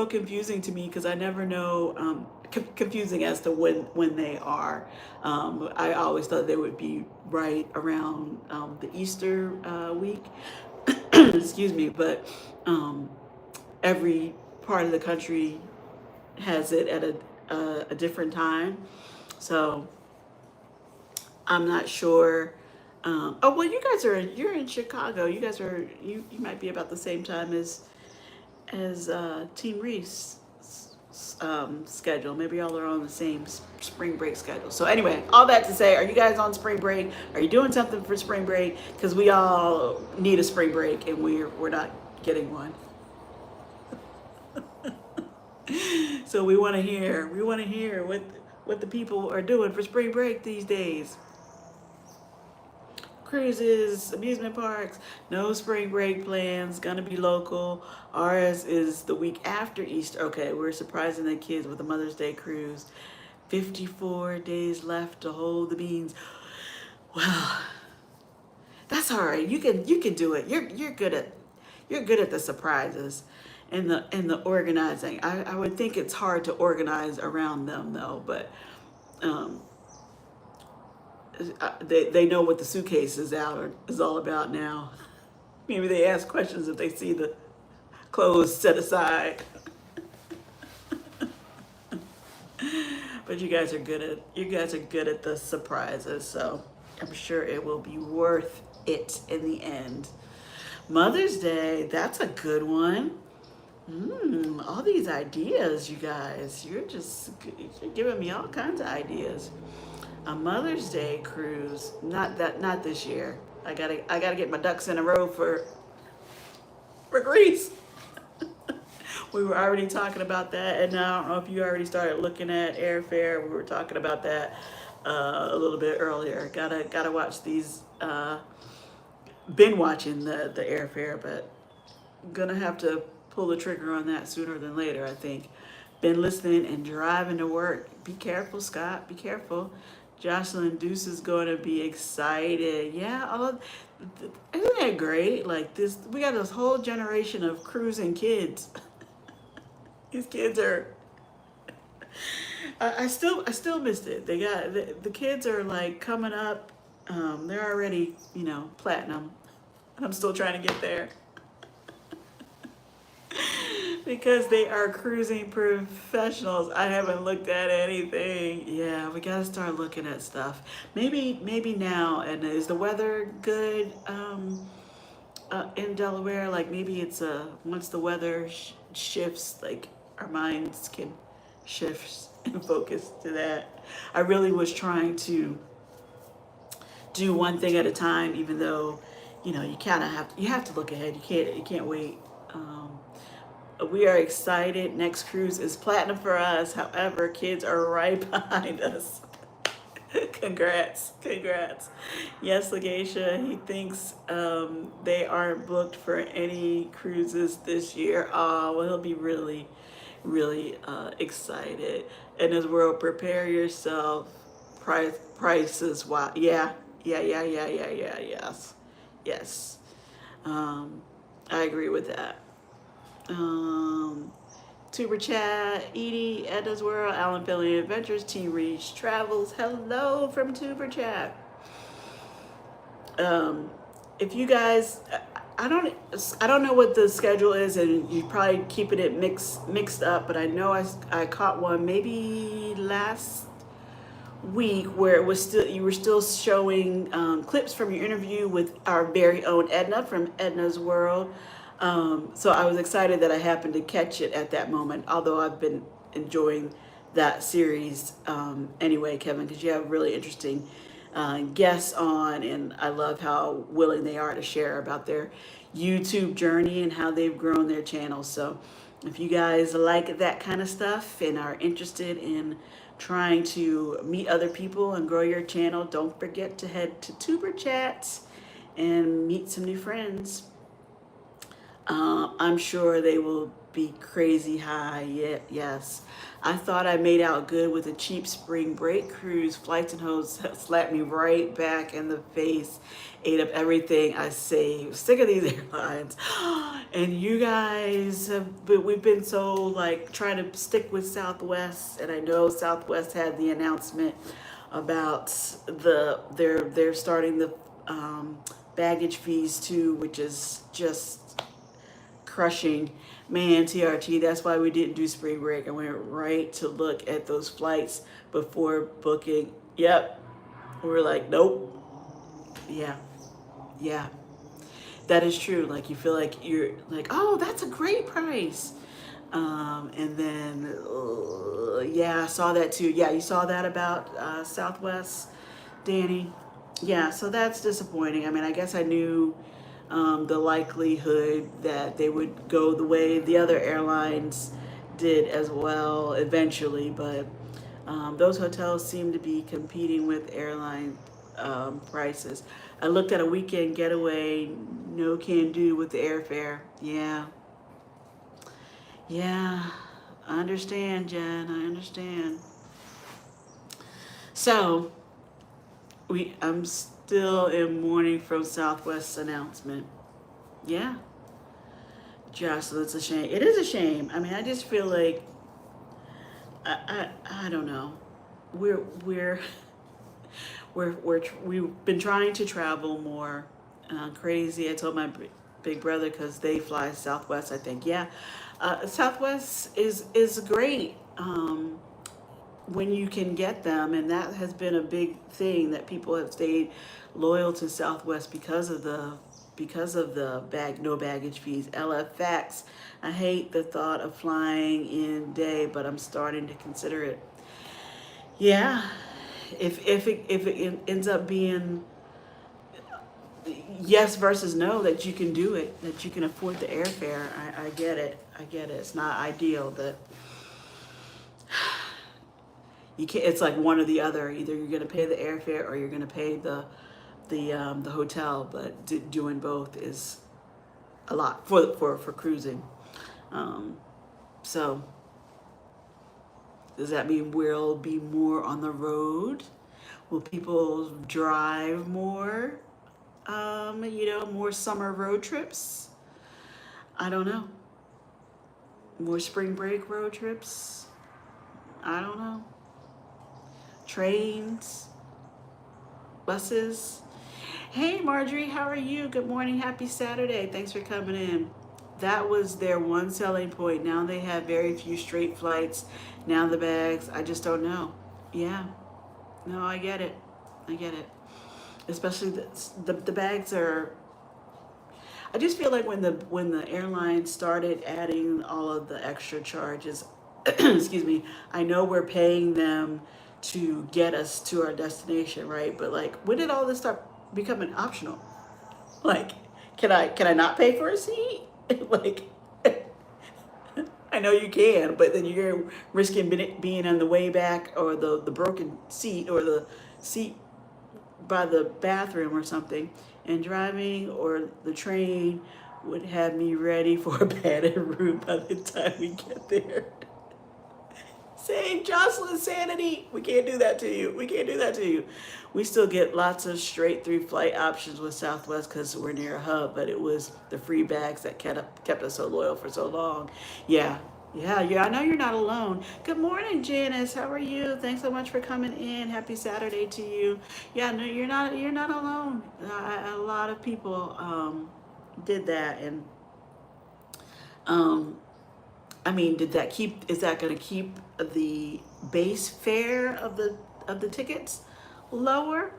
confusing to me because I never know. Confusing as to when they are. I always thought they would be right around the Easter week. Excuse me, but every part of the country has it at a different time. So I'm not sure. Oh well, you're in Chicago. You guys you might be about the same time as Team Reese schedule. Maybe y'all are on the same spring break schedule. So anyway, all that to say, are you guys on spring break? Are you doing something for spring break? Because we all need a spring break, and we're not getting one. So we want to hear what the people are doing for spring break these days. Cruises, amusement parks, no spring break plans, gonna be local. Ours is the week after Easter. Okay, we're surprising the kids with a Mother's Day cruise. 54 days left to hold the beans. Well, that's all right. You can do it. You're good at the surprises and the organizing. I would think it's hard to organize around them though, but um, they know what the suitcase is all about now. Maybe they ask questions if they see the clothes set aside. But you guys are good at the surprises, so I'm sure it will be worth it in the end. Mother's Day, that's a good one. All these ideas, you guys. You're giving me all kinds of ideas. A Mother's Day cruise. Not this year. I gotta get my ducks in a row for Greece. We were already talking about that, and I don't know if you already started looking at airfare. We were talking about that a little bit earlier. Gotta watch these. Been watching the airfare, but gonna have to pull the trigger on that sooner than later, I think. Been listening and driving to work. Be careful, Scott. Be careful. Jocelyn Deuce is going to be excited. Yeah, isn't that great? Like this, we got this whole generation of cruising kids. These kids are. I still missed it. They got the kids are like coming up. They're already platinum. I'm still trying to get there. Because they are cruising professionals. I haven't looked at anything. Yeah, we gotta start looking at stuff. Maybe now. And is the weather good in Delaware? Like maybe it's once the weather shifts, like our minds can shifts and focus to that. I really was trying to do one thing at a time, even though, you kind of have to look ahead. You can't wait. Um, we are excited. Next cruise is platinum for us. However, kids are right behind us. Congrats, congrats. Yes, Legacia, he thinks they aren't booked for any cruises this year. Oh, well, he'll be really, really excited. And as well, prepare yourself. Prices, wow. Yeah, yeah, yes. Yes. Um, I agree with that. Um, Tuber Chat, Edie, Edna's World, Alan Bailey Adventures, T Reach Travels. Hello from Tuber Chat. Um, if you guys, I don't know what the schedule is, and you're probably keeping it mixed up. But I know I caught one maybe last week where it was still you were still showing clips from your interview with our very own Edna from Edna's World. So I was excited that I happened to catch it at that moment, although I've been enjoying that series anyway, Kevin, because you have really interesting guests on, and I love how willing they are to share about their YouTube journey and how they've grown their channel. So if you guys like that kind of stuff and are interested in trying to meet other people and grow your channel, don't forget to head to Tuber Chats and meet some new friends. I'm sure they will be crazy high. Yeah, yes. I thought I made out good with a cheap spring break cruise. Flights and hotels slapped me right back in the face. Ate up everything I saved. Sick of these airlines. And you guys we've been so like trying to stick with Southwest, and I know Southwest had the announcement about they're starting the baggage fees too, which is just crushing. Man, TRT, that's why we didn't do spring break. I went right to look at those flights before booking. Yep. We were like, nope. Yeah. Yeah. That is true. Like you feel like you're like, oh, that's a great price. And then, yeah, I saw that too. Yeah, you saw that about Southwest, Danny. Yeah, so that's disappointing. I mean, I guess I knew the likelihood that they would go the way the other airlines did as well eventually, but those hotels seem to be competing with airline prices. I looked at a weekend getaway, no can do with the airfare. Yeah, yeah, I understand, Jen. I understand. So I'm still in mourning from Southwest's announcement. Yeah, Jocelyn, it's a shame. It is a shame. I mean, I just feel like I don't know. We're we're we've been trying to travel more. Crazy. I told my big brother because they fly Southwest. I think yeah, Southwest is great when you can get them, and that has been a big thing that people have stayed loyal to Southwest because of the no baggage fees. LFX. I hate the thought of flying in day, but I'm starting to consider it. Yeah, if it ends up being yes versus no, that you can do it, that you can afford the airfare. I get it. I get it. It's not ideal that you can't. It's like one or the other. Either you're going to pay the airfare or you're going to pay the hotel. But doing both is a lot for cruising. Um, so does that mean we'll be more on the road? Will people drive more? More summer road trips? I don't know. More spring break road trips? I don't know. Trains? Buses? Hey Marjorie, how are you? Good morning, happy Saturday. Thanks for coming in. That was their one selling point. Now they have very few straight flights. Now the bags, I just don't know. Yeah, no, I get it. I get it. Especially the bags are. I just feel like when the airline started adding all of the extra charges, excuse me, I know we're paying them to get us to our destination, right? But like, when did all this start becoming optional? Like, can I not pay for a seat? Like, I know you can, but then you're risking being on the way back, or the broken seat, or the seat by the bathroom or something. And driving or the train would have me ready for a padded room by the time we get there. Saying Jocelyn sanity, we can't do that to you. We can't do that to you. We still get lots of straight through flight options with Southwest because we're near a hub, but it was the free bags that kept us so loyal for so long. Yeah, yeah. I know you're not alone. Good morning, Janice. How are you? Thanks so much for coming in. Happy Saturday to you. Yeah, no, you're not alone. A lot of people did that, and um, I mean, is that going to keep the base fare of the tickets lower?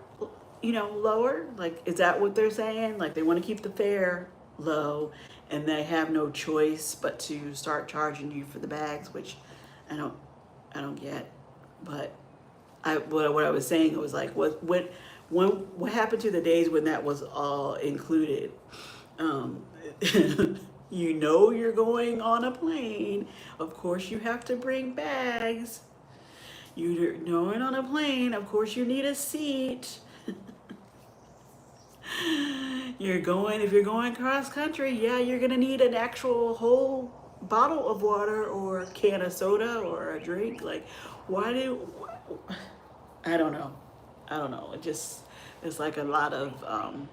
Lower? Like, is that what they're saying? Like, they want to keep the fare low, and they have no choice but to start charging you for the bags, which I don't I don't get. But what I was saying, it was like, what happened to the days when that was all included? Um, you're going on a plane. Of course, you have to bring bags. You're going on a plane. Of course, you need a seat. If you're going cross country, yeah, you're gonna need an actual whole bottle of water or a can of soda or a drink. Like, why do, I don't know. I don't know. It's like a lot of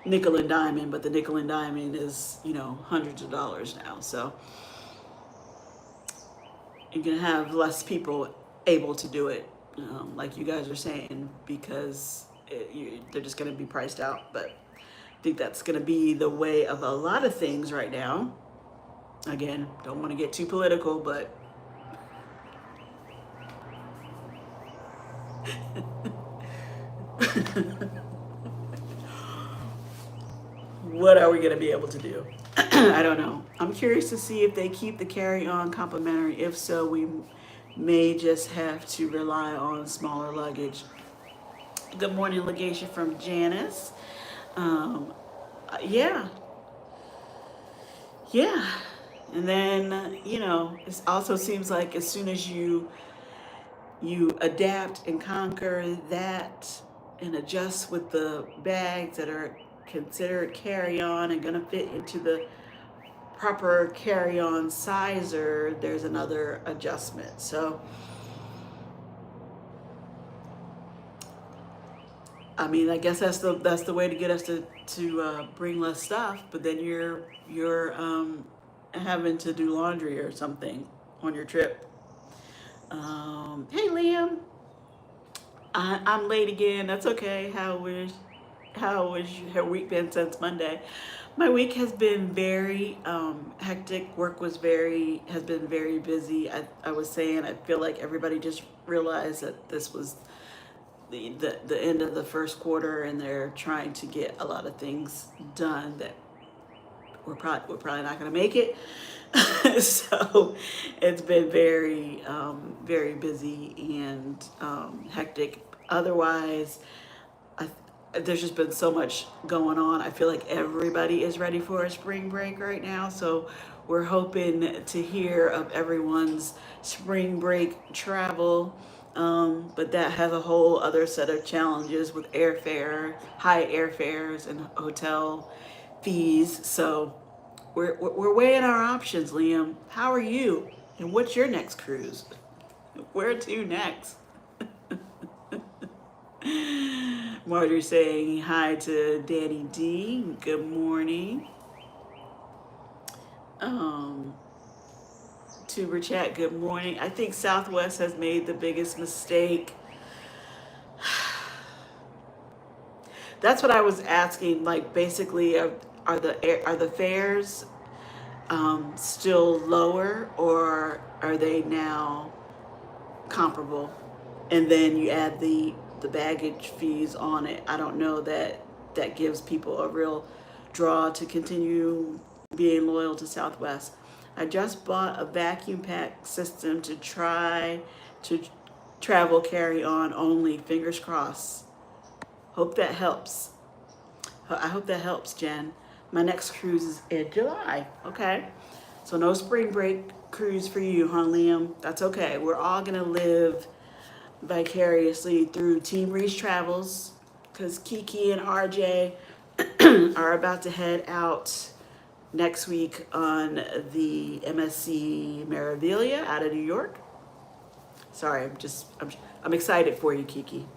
nickel and diamond, but the nickel and diamond is, hundreds of dollars now. So you're gonna have less people able to do it, like you guys are saying, because they're just gonna be priced out. But I think that's gonna be the way of a lot of things right now. Again, don't want to get too political, but what are we going to be able to do? I don't know. I'm curious to see if they keep the carry-on complimentary. If so, we may just have to rely on smaller luggage. Good morning, legation from Janice. Yeah, yeah. And then, it also seems like as soon as you adapt and conquer that and adjust with the bags that are considered carry-on and gonna fit into the proper carry-on sizer, there's another adjustment. So I mean, I guess that's the way to get us to bring less stuff, but then you're having to do laundry or something on your trip. Hey Liam, I'm late again. That's okay. How was your week been since Monday? My week has been very hectic. Work has been very busy. I was saying, I feel like everybody just realized that this was the end of the first quarter, and they're trying to get a lot of things done that we're probably not going to make it. So it's been very very busy and hectic. Otherwise, there's just been so much going on. I feel like everybody is ready for a spring break right now. So we're hoping to hear of everyone's spring break travel. But that has a whole other set of challenges with high airfares and hotel fees. So we're weighing our options, Liam. How are you? And what's your next cruise? Where to next? Marjorie saying hi to Danny D. Good morning. Tuber chat, good morning. I think Southwest has made the biggest mistake. That's what I was asking. Like, basically, are the fares still lower, or are they now comparable? And then you add the baggage fees on it. I don't know that gives people a real draw to continue being loyal to Southwest. I just bought a vacuum pack system to try to travel carry on only. Fingers crossed. Hope that helps. I hope that helps, Jen. My next cruise is in July. Okay. So no spring break cruise for you, huh, Liam? That's okay. We're all gonna live vicariously through Team Reese Travels because Kiki and RJ are about to head out next week on the MSC Meraviglia out of New York. Sorry, I'm excited for you, Kiki.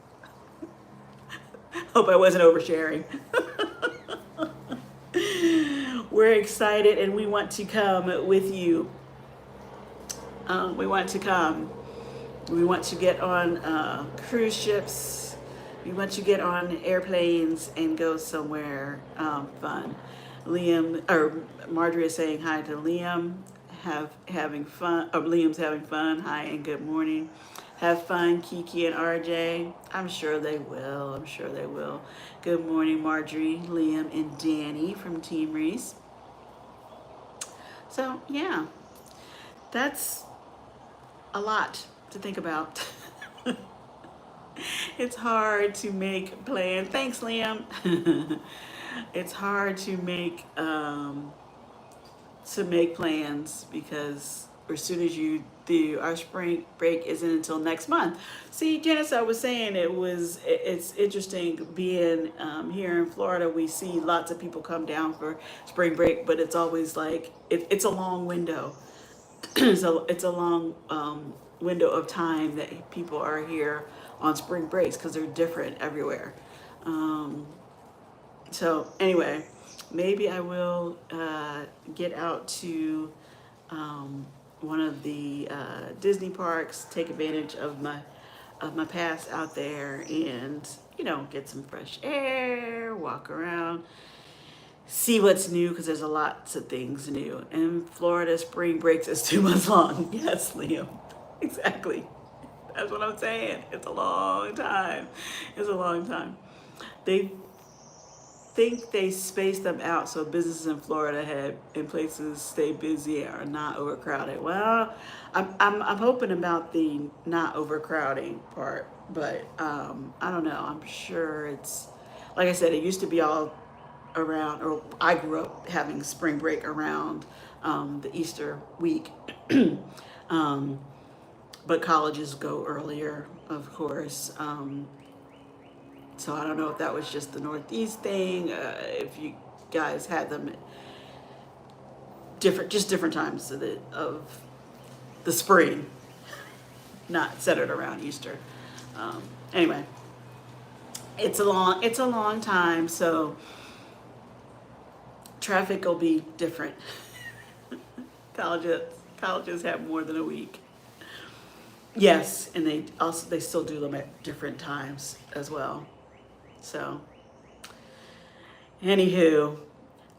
Hope I wasn't oversharing. We're excited and we want to come with you. We want to come. We want to get on cruise ships. We want to get on airplanes and go somewhere fun. Marjorie is saying hi to Liam. Having fun. Liam's having fun. Hi and good morning. Have fun, Kiki and RJ. I'm sure they will. I'm sure they will. Good morning, Marjorie, Liam, and Danny from Team Reese. So yeah, that's a lot to think about. It's hard to make plans. Thanks, Liam. It's hard to make plans because as soon as you do, our spring break isn't until next month. See, Janice, I was saying it's interesting being here in Florida. We see lots of people come down for spring break, but it's always like it's a long window. So it's a long window of time that people are here on spring breaks because they're different everywhere. So anyway, maybe I will get out to one of the Disney parks, take advantage of my pass out there, and get some fresh air, walk around, see what's new because there's lots of things new. And Florida spring breaks is 2 months long. Yes, Liam, exactly. That's what I'm saying. It's a long time. It's a long time. They think they space them out so businesses in Florida have in places stay busy or not overcrowded. Well, I'm hoping about the not overcrowding part, but I don't know. I'm sure it's like I said. It used to be all around, or I grew up having spring break around the Easter week. But colleges go earlier, of course. So I don't know if that was just the Northeast thing, if you guys had them at different times of the spring, not centered around Easter. Anyway, it's a long time, so traffic will be different. Colleges have more than a week. Yes, and they still do them at different times as well. So, anywho,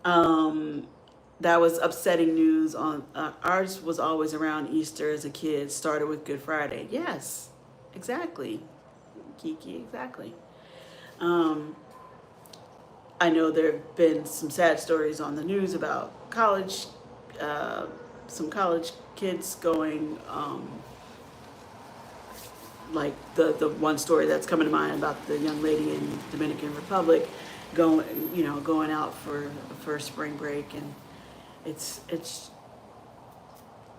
that was upsetting news. On ours was always around Easter as a kid. Started with Good Friday. Yes, exactly, Kiki, exactly. I know there have been some sad stories on the news about college, some college kids going. Like the one story that's coming to mind about the young lady in Dominican Republic going out for spring break, and it's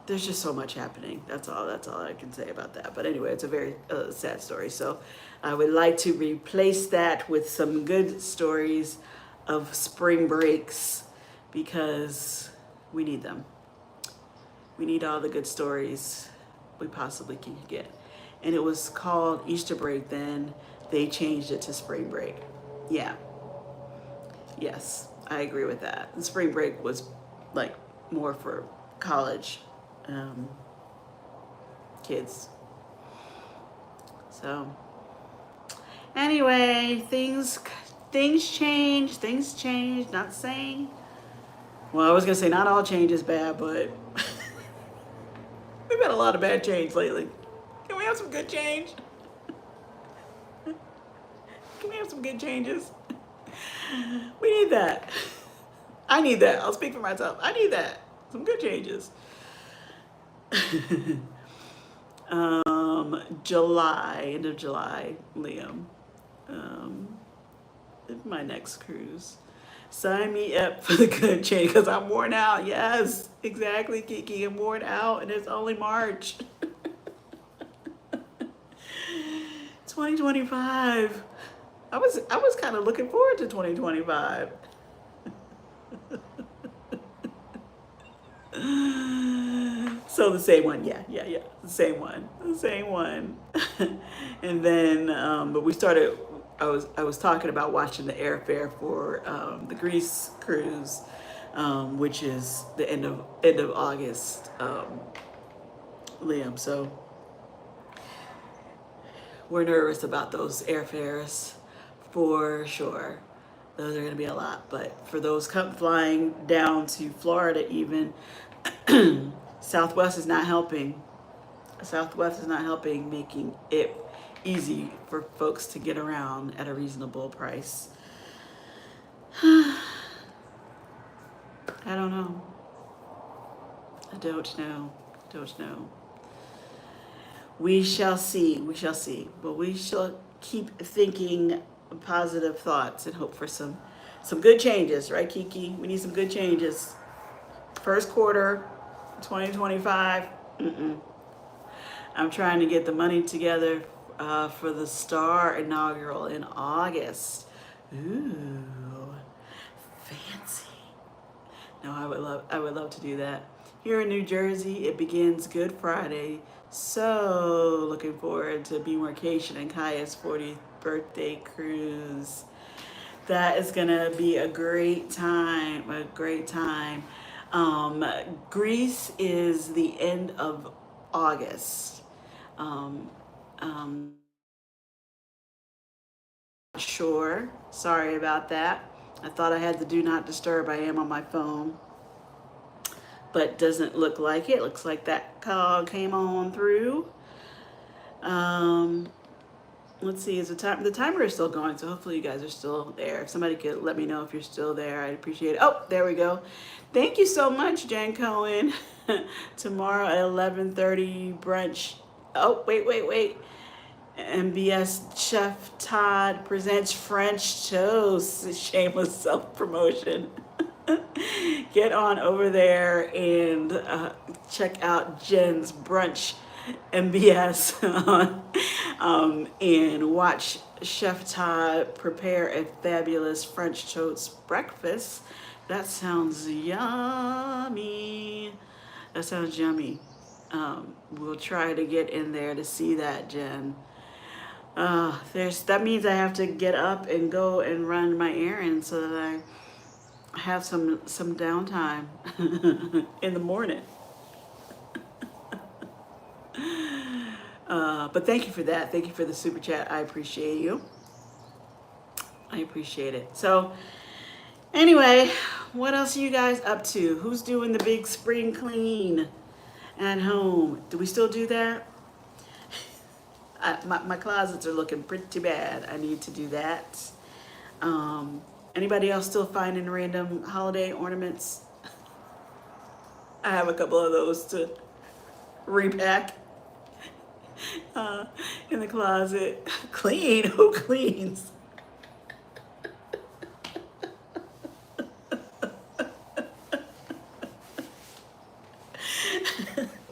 there's just so much happening. That's all I can say about that. But anyway, it's a very sad story. So I would like to replace that with some good stories of spring breaks because we need them. We need all the good stories we possibly can get. And it was called Easter break then. They changed it to spring break. Yeah. Yes, I agree with that. And spring break was like more for college kids. So anyway, things change. Not saying. Well, I was gonna say not all change is bad, but we've had a lot of bad change lately. Can we have some good change? Can we have some good changes? We need that. I need that. I'll speak for myself. I need that. Some good changes. July, end of July, Liam. Um, my next cruise. Sign me up for the good change because I'm worn out. Yes, exactly, Kiki. I'm worn out, and it's only March. 2025. I was kind of looking forward to 2025. So the same one, yeah, the same one. And then, but we started. I was talking about watching the airfare for the Greece cruise, which is the end of August, Liam. So we're nervous about those airfares for sure. Those are going to be a lot. But for those flying down to Florida, even Southwest is not helping. Southwest is not helping, making it easy for folks to get around at a reasonable price. I don't know. I don't know. Don't know. We shall see. We shall see. But we shall keep thinking positive thoughts and hope for some good changes, right, Kiki? We need some good changes. First quarter, 2025. I'm trying to get the money together for the Star inaugural in August. Ooh, fancy. No, I would love to do that. Here in New Jersey, it begins Good Friday. So looking forward to Bemarcation and Kaya's 40th birthday cruise. That is gonna be a great time. A great time. Greece is the end of August. Um, um, sure. Sorry about that. I thought I had the do not disturb. I am on my phone, but doesn't look like it. Looks like that call came on through. Um, let's see. Is the timer is still going? So hopefully you guys are still there. If somebody could let me know if you're still there, I'd appreciate it. Oh, there we go. Thank you so much, Jen Cohen. Tomorrow at 11:30 brunch. Oh, wait. MBS Chef Todd presents French toast. Shameless self-promotion. Get on over there and check out Jen's brunch MBS and watch Chef Todd prepare a fabulous French toast breakfast. That sounds yummy. That sounds yummy. We'll try to get in there to see that, Jen. That means I have to get up and go and run my errands so that I have some downtime in the morning. But thank you for that. Thank you for the super chat. I appreciate you. I appreciate it. So anyway, what else are you guys up to? Who's doing the big spring clean at home? Do we still do that? My closets are looking pretty bad. I need to do that. Anybody else still finding random holiday ornaments? I have a couple of those to repack in the closet. Clean? Who cleans?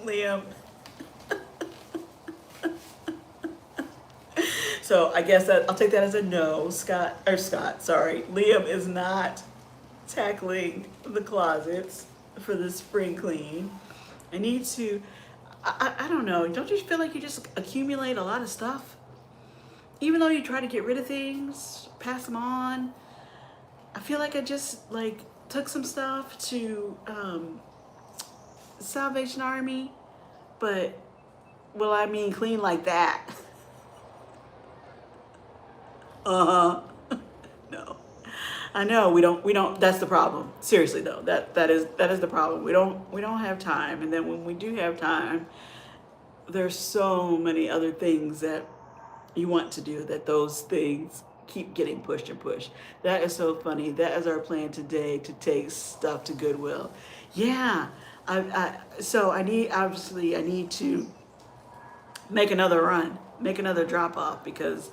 Liam. So I guess that I'll take that as a no. Scott, sorry. Liam is not tackling the closets for the spring clean. I need to, I don't know. Don't you feel like you just accumulate a lot of stuff? Even though you try to get rid of things, pass them on. I feel like I just took some stuff to Salvation Army, but will I mean clean like that? No. I know we don't that's the problem. Seriously though, that is the problem. We don't have time, and then when we do have time, there's so many other things that you want to do that those things keep getting pushed and pushed. That is so funny. That is our plan today, to take stuff to Goodwill. Yeah, So I need to make another run, make another drop off because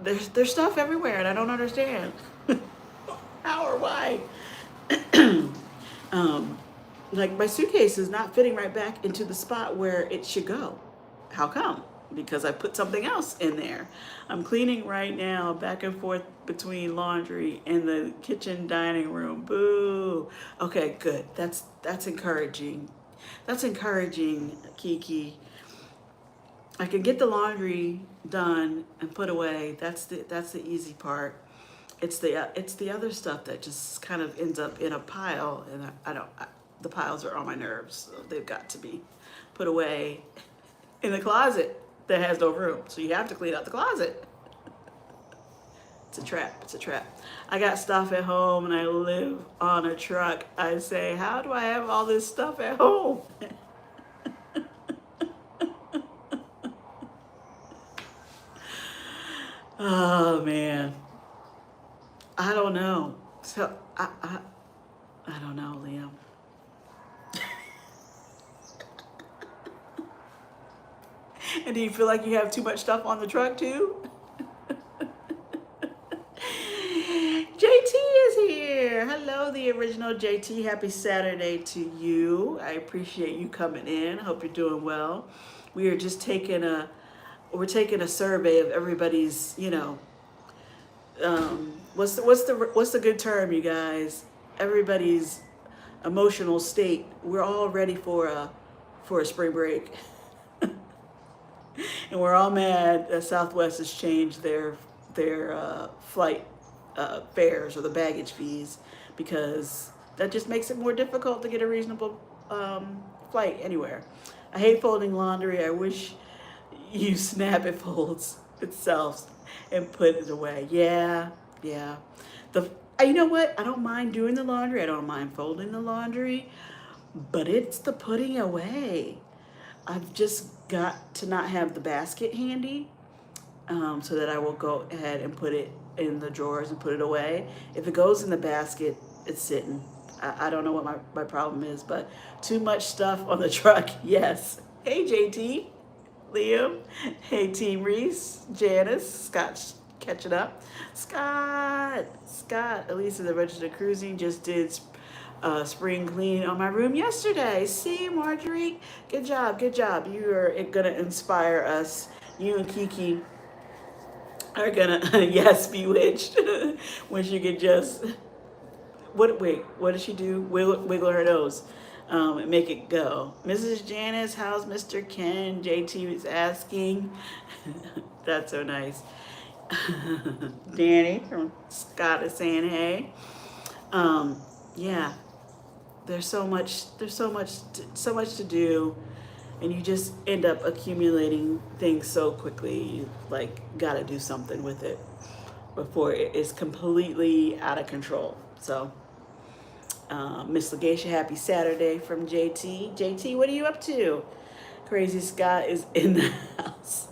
there's stuff everywhere and I don't understand how or why. um, like my suitcase is not fitting right back into the spot where it should go. How come? Because I put something else in there. I'm cleaning right now, back and forth between laundry and the kitchen dining room. Boo. Okay, good. That's encouraging. That's encouraging, Kiki. I can get the laundry done and put away. That's the easy part. It's the other stuff that just kind of ends up in a pile, and I don't. The piles are on my nerves. So they've got to be put away in the closet that has no room. So you have to clean out the closet. It's a trap. It's a trap. I got stuff at home and I live on a truck. I say, how do I have all this stuff at home? Oh man, I don't know. So I don't know, Liam. And do you feel like you have too much stuff on the truck too? JT is here. Hello, the original JT. Happy Saturday to you. I appreciate you coming in. I hope you're doing well. We are just we're taking a survey of everybody's, what's the good term, you guys? Everybody's emotional state. We're all ready for a spring break. And we're all mad that Southwest has changed their flight fares or the baggage fees, because that just makes it more difficult to get a reasonable flight anywhere. I hate folding laundry. I wish you snap it folds itself and put it away. Yeah, yeah. You know what? I don't mind doing the laundry. I don't mind folding the laundry, but it's the putting away. I've just got to not have the basket handy, so that I will go ahead and put it in the drawers and put it away. If it goes in the basket, it's sitting. I don't know what my problem is, but too much stuff on the truck, yes. Hey, JT, Liam. Hey, Team Reese, Janice, Scott catching up. Scott, Alisa, the registered cruising, just did spring clean on my room yesterday. See, Marjorie, good job. You are gonna inspire us. You and Kiki are gonna, yes, bewitched. When she could just, what did she do? Wiggle her nose and make it go. Mrs. Janice, how's Mr. Ken? JT was asking. That's so nice. Danny from Scott is saying hey. Yeah, there's so much to do, and you just end up accumulating things so quickly. You gotta do something with it before it is completely out of control. So Miss Legacia, happy Saturday from JT. JT, what are you up to? Crazy Scott is in the house.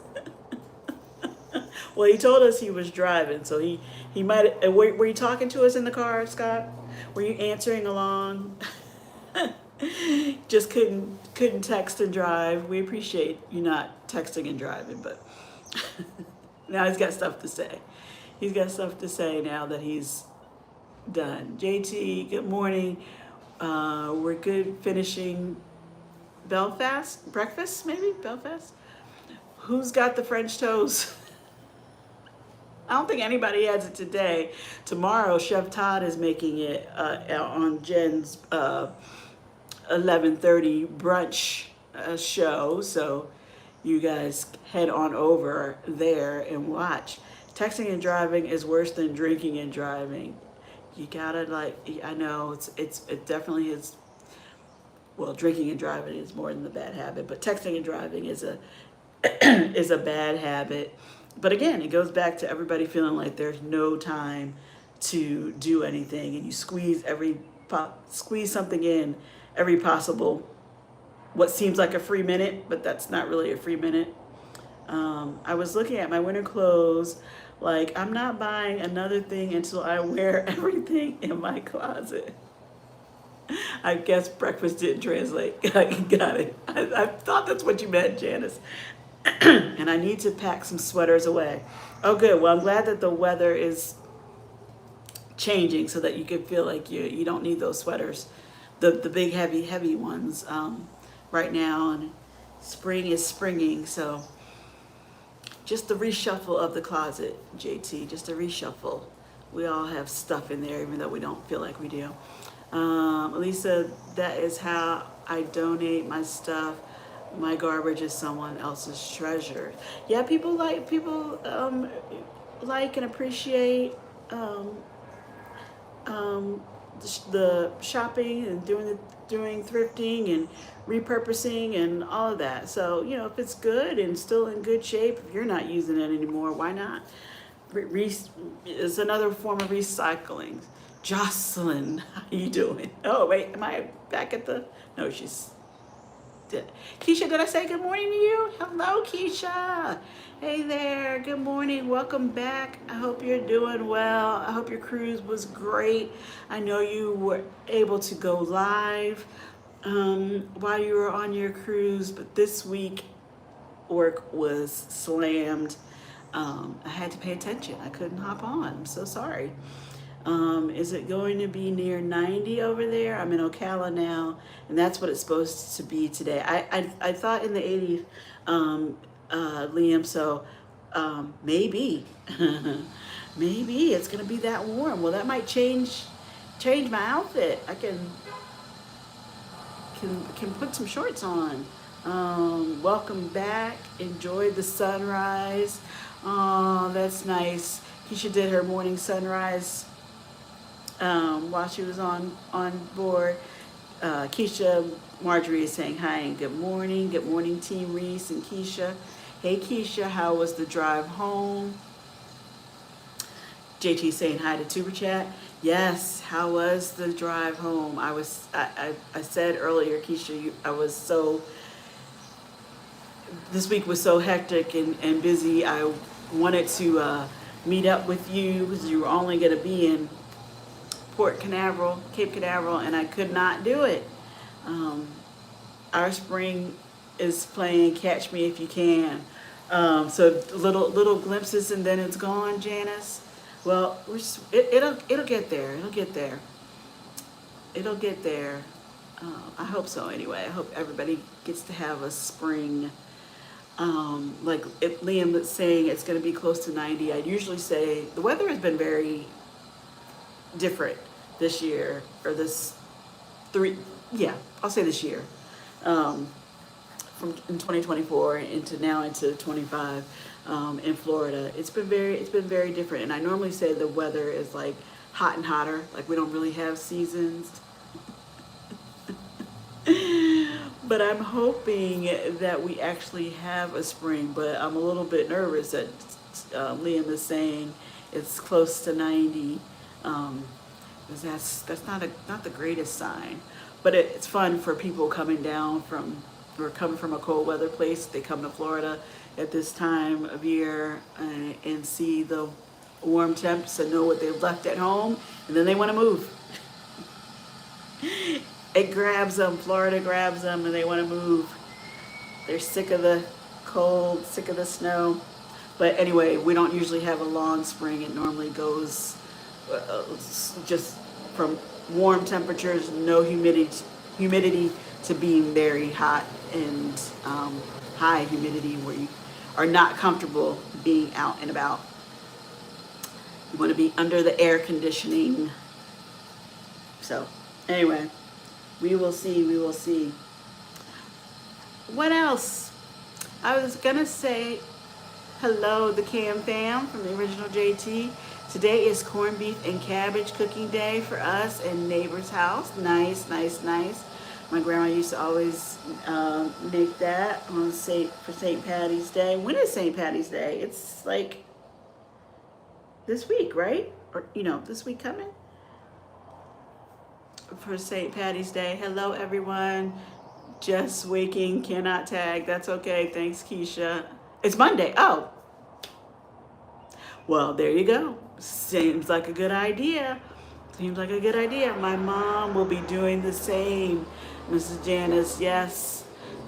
Well, he told us he was driving, so he might. Were you talking to us in the car, Scott? Were you answering along? Just couldn't text and drive. We appreciate you not texting and driving, but now he's got stuff to say. He's got stuff to say now that he's done. JT, good morning. We're good finishing Belfast breakfast, maybe Belfast. Who's got the French toast? I don't think anybody has it today. Tomorrow, Chef Todd is making it on Jen's 11:30 brunch show. So you guys head on over there and watch. Texting and driving is worse than drinking and driving. You gotta I know it definitely is. Well, drinking and driving is more than the bad habit, but texting and driving is a is a bad habit. But again, it goes back to everybody feeling like there's no time to do anything, and you squeeze something in every possible, what seems like a free minute, but that's not really a free minute. I was looking at my winter clothes, I'm not buying another thing until I wear everything in my closet. I guess breakfast didn't translate. Got it. I thought that's what you meant, Janice. And I need to pack some sweaters away. Oh, good. Well, I'm glad that the weather is changing so that you can feel like you don't need those sweaters, the big heavy ones right now. And spring is springing, so just the reshuffle of the closet, JT. Just a reshuffle. We all have stuff in there, even though we don't feel like we do. Alisa, that is how I donate my stuff. My garbage is someone else's treasure. Yeah, people like and appreciate the shopping and doing thrifting and repurposing and all of that. So if it's good and still in good shape, if you're not using it anymore, why not? It's another form of recycling. Jocelyn, how you doing? Oh wait, am I back at the? No, she's dead. Keisha, did I say good morning to you? Hello, Keisha. Hey there, good morning, welcome back. I hope you're doing well. I hope your cruise was great. I know you were able to go live while you were on your cruise, but this week work was slammed. I had to pay attention. I couldn't hop on. I'm so sorry. Is it going to be near 90 over there? I'm in Ocala now, and that's what it's supposed to be today. I thought in the 80s, Liam, so maybe, maybe it's going to be that warm. Well, that might change my outfit. I can put some shorts on. Welcome back. Enjoyed the sunrise. Oh, that's nice. Keisha did her morning sunrise while she was on board. Keisha, Marjorie is saying hi and good morning. Good morning, Team Reese and Keisha. Hey, Keisha, how was the drive home? JT saying hi to Tuber Chat. Yes, how was the drive home? I said earlier, Keisha, this week was so hectic and busy. I wanted to meet up with you because you were only going to be in Cape Canaveral, and I could not do it. Our spring is playing Catch Me If You Can. So little glimpses and then it's gone, Janice. Well, it'll get there. It'll get there. It'll get there. I hope so anyway. I hope everybody gets to have a spring. Like if Liam is saying it's going to be close to 90, I'd usually say the weather has been very different this year, or I'll say this year, from in 2024 into 25 in Florida. It's been very different, and I normally say the weather is like hot and hotter, like we don't really have seasons. But I'm hoping that we actually have a spring, but I'm a little bit nervous that Liam is saying it's close to 90. Because that's not the greatest sign, but it's fun for people coming from a cold weather place. They come to Florida at this time of year and see the warm temps and know what they've left at home, and then they want to move. It grabs them. Florida grabs them, and they want to move. They're sick of the cold, sick of the snow. But anyway, we don't usually have a long spring. It normally goes just from warm temperatures, no humidity to being very hot and high humidity where you are not comfortable being out and about. You want to be under the air conditioning. So anyway, we will see. What else? I was gonna say hello, the Cam Fam from the original JT. Today is corned beef and cabbage cooking day for us in neighbor's house. Nice. My grandma used to always make that for St. Patty's Day. When is St. Patty's Day? It's like this week, right? Or this week coming for St. Patty's Day. Hello, everyone. Just waking, cannot tag. That's okay. Thanks, Keisha. It's Monday. Oh. Well, there you go. Seems like a good idea. Seems like a good idea. My mom will be doing the same, Mrs. Janice. Yes,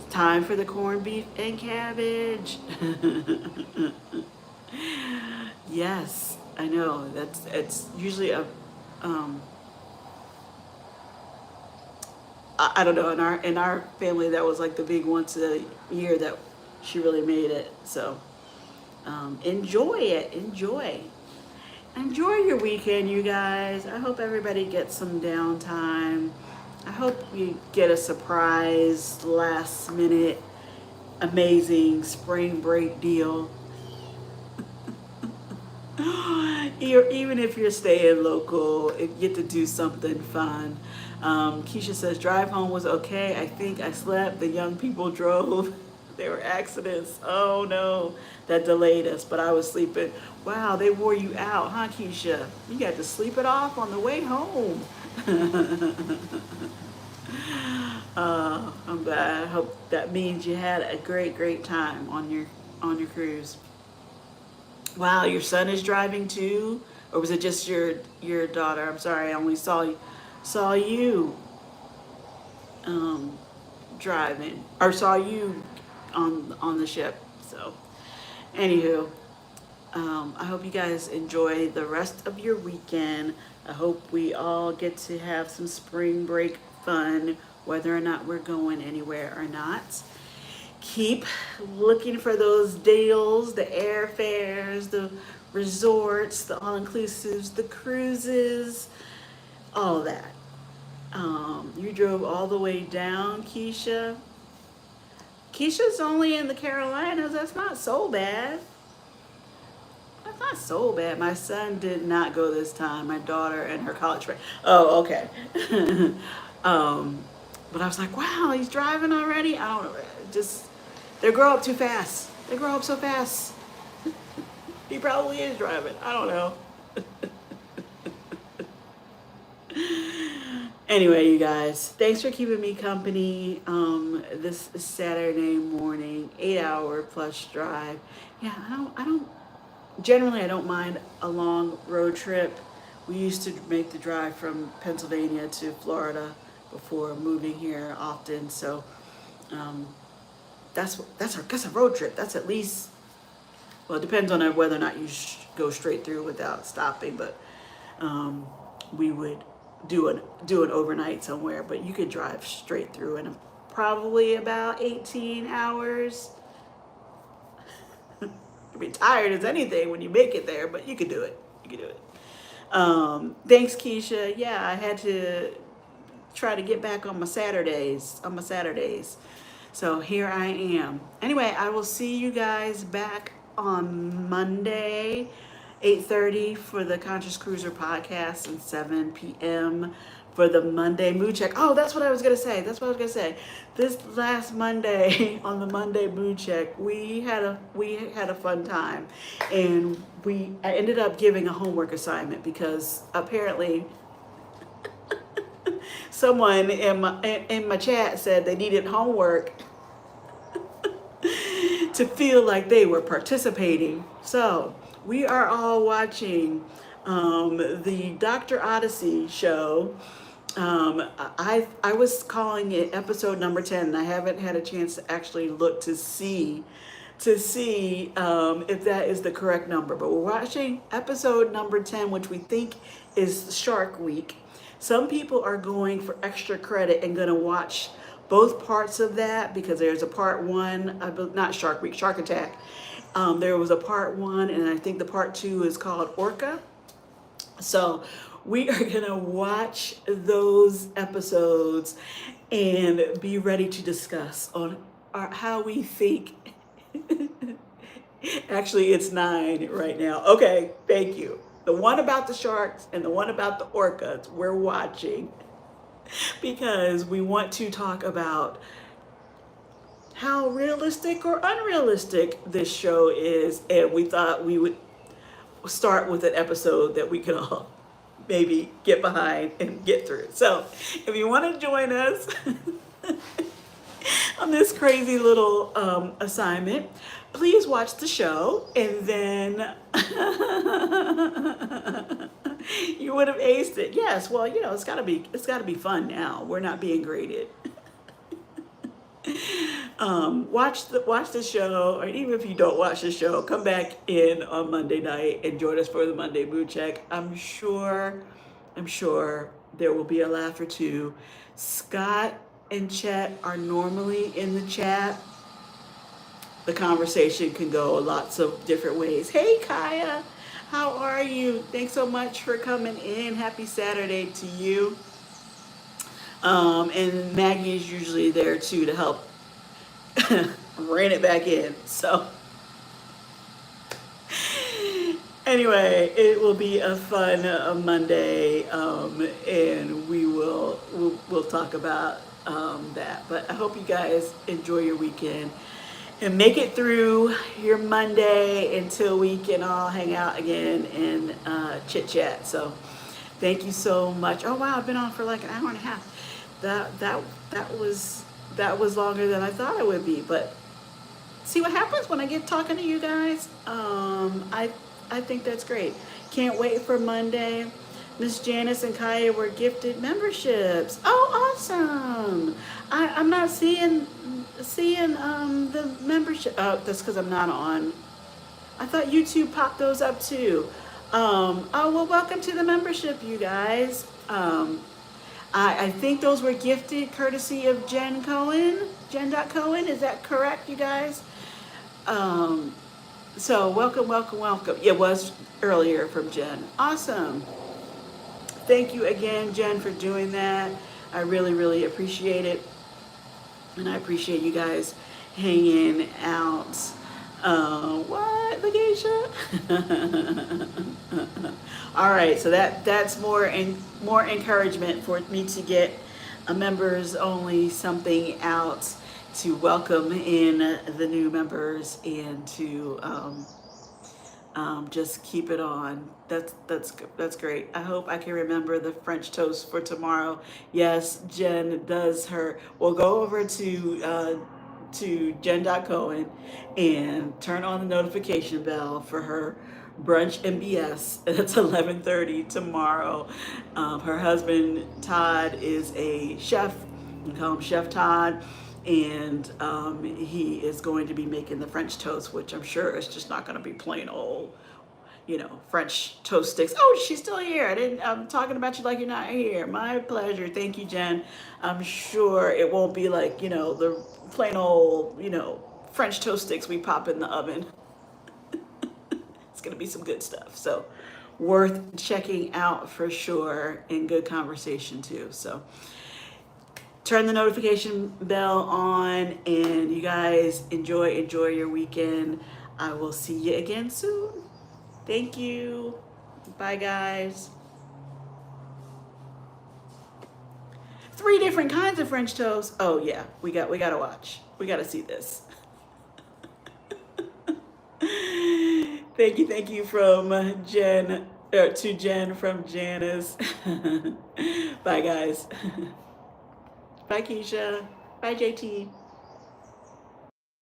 time for the corned beef and cabbage. Yes, I know. It's usually a um, I don't know, in our family that was like the big once a year that she really made it. So enjoy it. Enjoy your weekend, you guys. I hope everybody gets some downtime. I hope you get a surprise last minute amazing spring break deal. Even if you're staying local, you get to do something fun. Keisha says, drive home was okay. I think I slept. The young people drove. There were accidents. Oh no, that delayed us, but I was sleeping. Wow, they wore you out, huh, Keisha? You got to sleep it off on the way home. I'm glad. I hope that means you had a great time on your cruise. Wow, your son is driving too, or was it just your daughter? I'm sorry, I only saw you um, driving, or saw you on the ship. So, anywho, I hope you guys enjoy the rest of your weekend. I hope we all get to have some spring break fun, whether or not we're going anywhere or not. Keep looking for those deals, the airfares, the resorts, the all-inclusives, the cruises, all of that. You drove all the way down, Keisha. Keisha's only in the Carolinas. That's not so bad. That's not so bad. My son did not go this time. My daughter and her college friend. Oh, okay. um, but I was like, wow, he's driving already. I don't know. Just they grow up too fast. They grow up so fast. He probably is driving. I don't know. Anyway, you guys, thanks for keeping me company this Saturday morning, 8 hour plus drive. Yeah, generally I don't mind a long road trip. We used to make the drive from Pennsylvania to Florida before moving here often. So um, that's a road trip. That's at least, well, it depends on whether or not you go straight through without stopping, but we would do an overnight somewhere, but you could drive straight through in probably about 18 hours. You'll be tired as anything when you make it there, but you could do it. Thanks, Keisha. Yeah, I had to try to get back on my Saturdays. So here I am. Anyway, I will see you guys back on Monday, 8:30 for the Conscious Cruiser podcast and 7 p.m. for the Monday mood check. Oh, that's what I was going to say. This last Monday on the Monday mood check, we had a fun time, and I ended up giving a homework assignment because apparently someone in my chat said they needed homework to feel like they were participating. So we are all watching the Dr. Odyssey show. I was calling it episode number 10, and I haven't had a chance to actually look to see if that is the correct number. But we're watching episode number 10, which we think is Shark Week. Some people are going for extra credit and going to watch both parts of that because there's a part one, not Shark Week, Shark Attack. There was a part one, and I think the part two is called Orca. So we are going to watch those episodes and be ready to discuss on how we think. Actually, it's 9 right now. Okay, thank you. The one about the sharks and the one about the orcas we're watching because we want to talk about how realistic or unrealistic this show is, and we thought we would start with an episode that we could all maybe get behind and get through. So if you want to join us on this crazy little assignment, please watch the show, and then You would have aced it. Yes. Well, it's gotta be fun now. We're not being graded. Watch the show, or even if you don't watch the show, come back in on Monday night and join us for the Monday Mood Check. I'm sure there will be a laugh or two. Scott and Chet are normally in the chat. The conversation can go lots of different ways. Hey Kaya, how are you? Thanks so much for coming in. Happy Saturday to you. And Maggie is usually there too to help rein it back in. So anyway, it will be a fun Monday, and we'll talk about that. But I hope you guys enjoy your weekend and make it through your Monday until we can all hang out again and chit chat. So thank you so much. Oh wow, I've been on for like an hour and a half. That was longer than I thought it would be, but see what happens when I get talking to you guys. I think that's great. Can't wait for Monday. Miss Janice and Kaya were gifted memberships. Oh, awesome! I'm not seeing the membership. Oh, that's because I'm not on. I thought YouTube popped those up too. Oh well, welcome to the membership, you guys. I think those were gifted courtesy of Jen Cohen. Jen.Cohen, is that correct, you guys? So welcome. It was earlier from Jen. Awesome. Thank you again, Jen, for doing that. I really appreciate it. And I appreciate you guys hanging out. What, Lakeisha? All right, so that's more encouragement for me to get a members only something out to welcome in the new members and to just keep it on. That's great. I hope I can remember the French toast for tomorrow. Yes, Jen does her. We'll go over to Jen.Cohen and turn on the notification bell for her brunch MBS. It's 11:30 tomorrow. Her husband Todd is a chef. We call him Chef Todd. And he is going to be making the French toast, which I'm sure is just not going to be plain old, French toast sticks. Oh, she's still here. I'm talking about you like you're not here. My pleasure. Thank you, Jen. I'm sure it won't be like, the plain old, French toast sticks we pop in the oven. It's going to be some good stuff. So worth checking out for sure, and good conversation too. So turn the notification bell on, and you guys enjoy your weekend. I will see you again soon. Thank you. Bye, guys. 3 different kinds of French toast. Oh yeah, we got to watch. We got to see this. Thank you from Jen, to Jen from Janice. Bye, guys. Bye, Keisha. Bye, JT.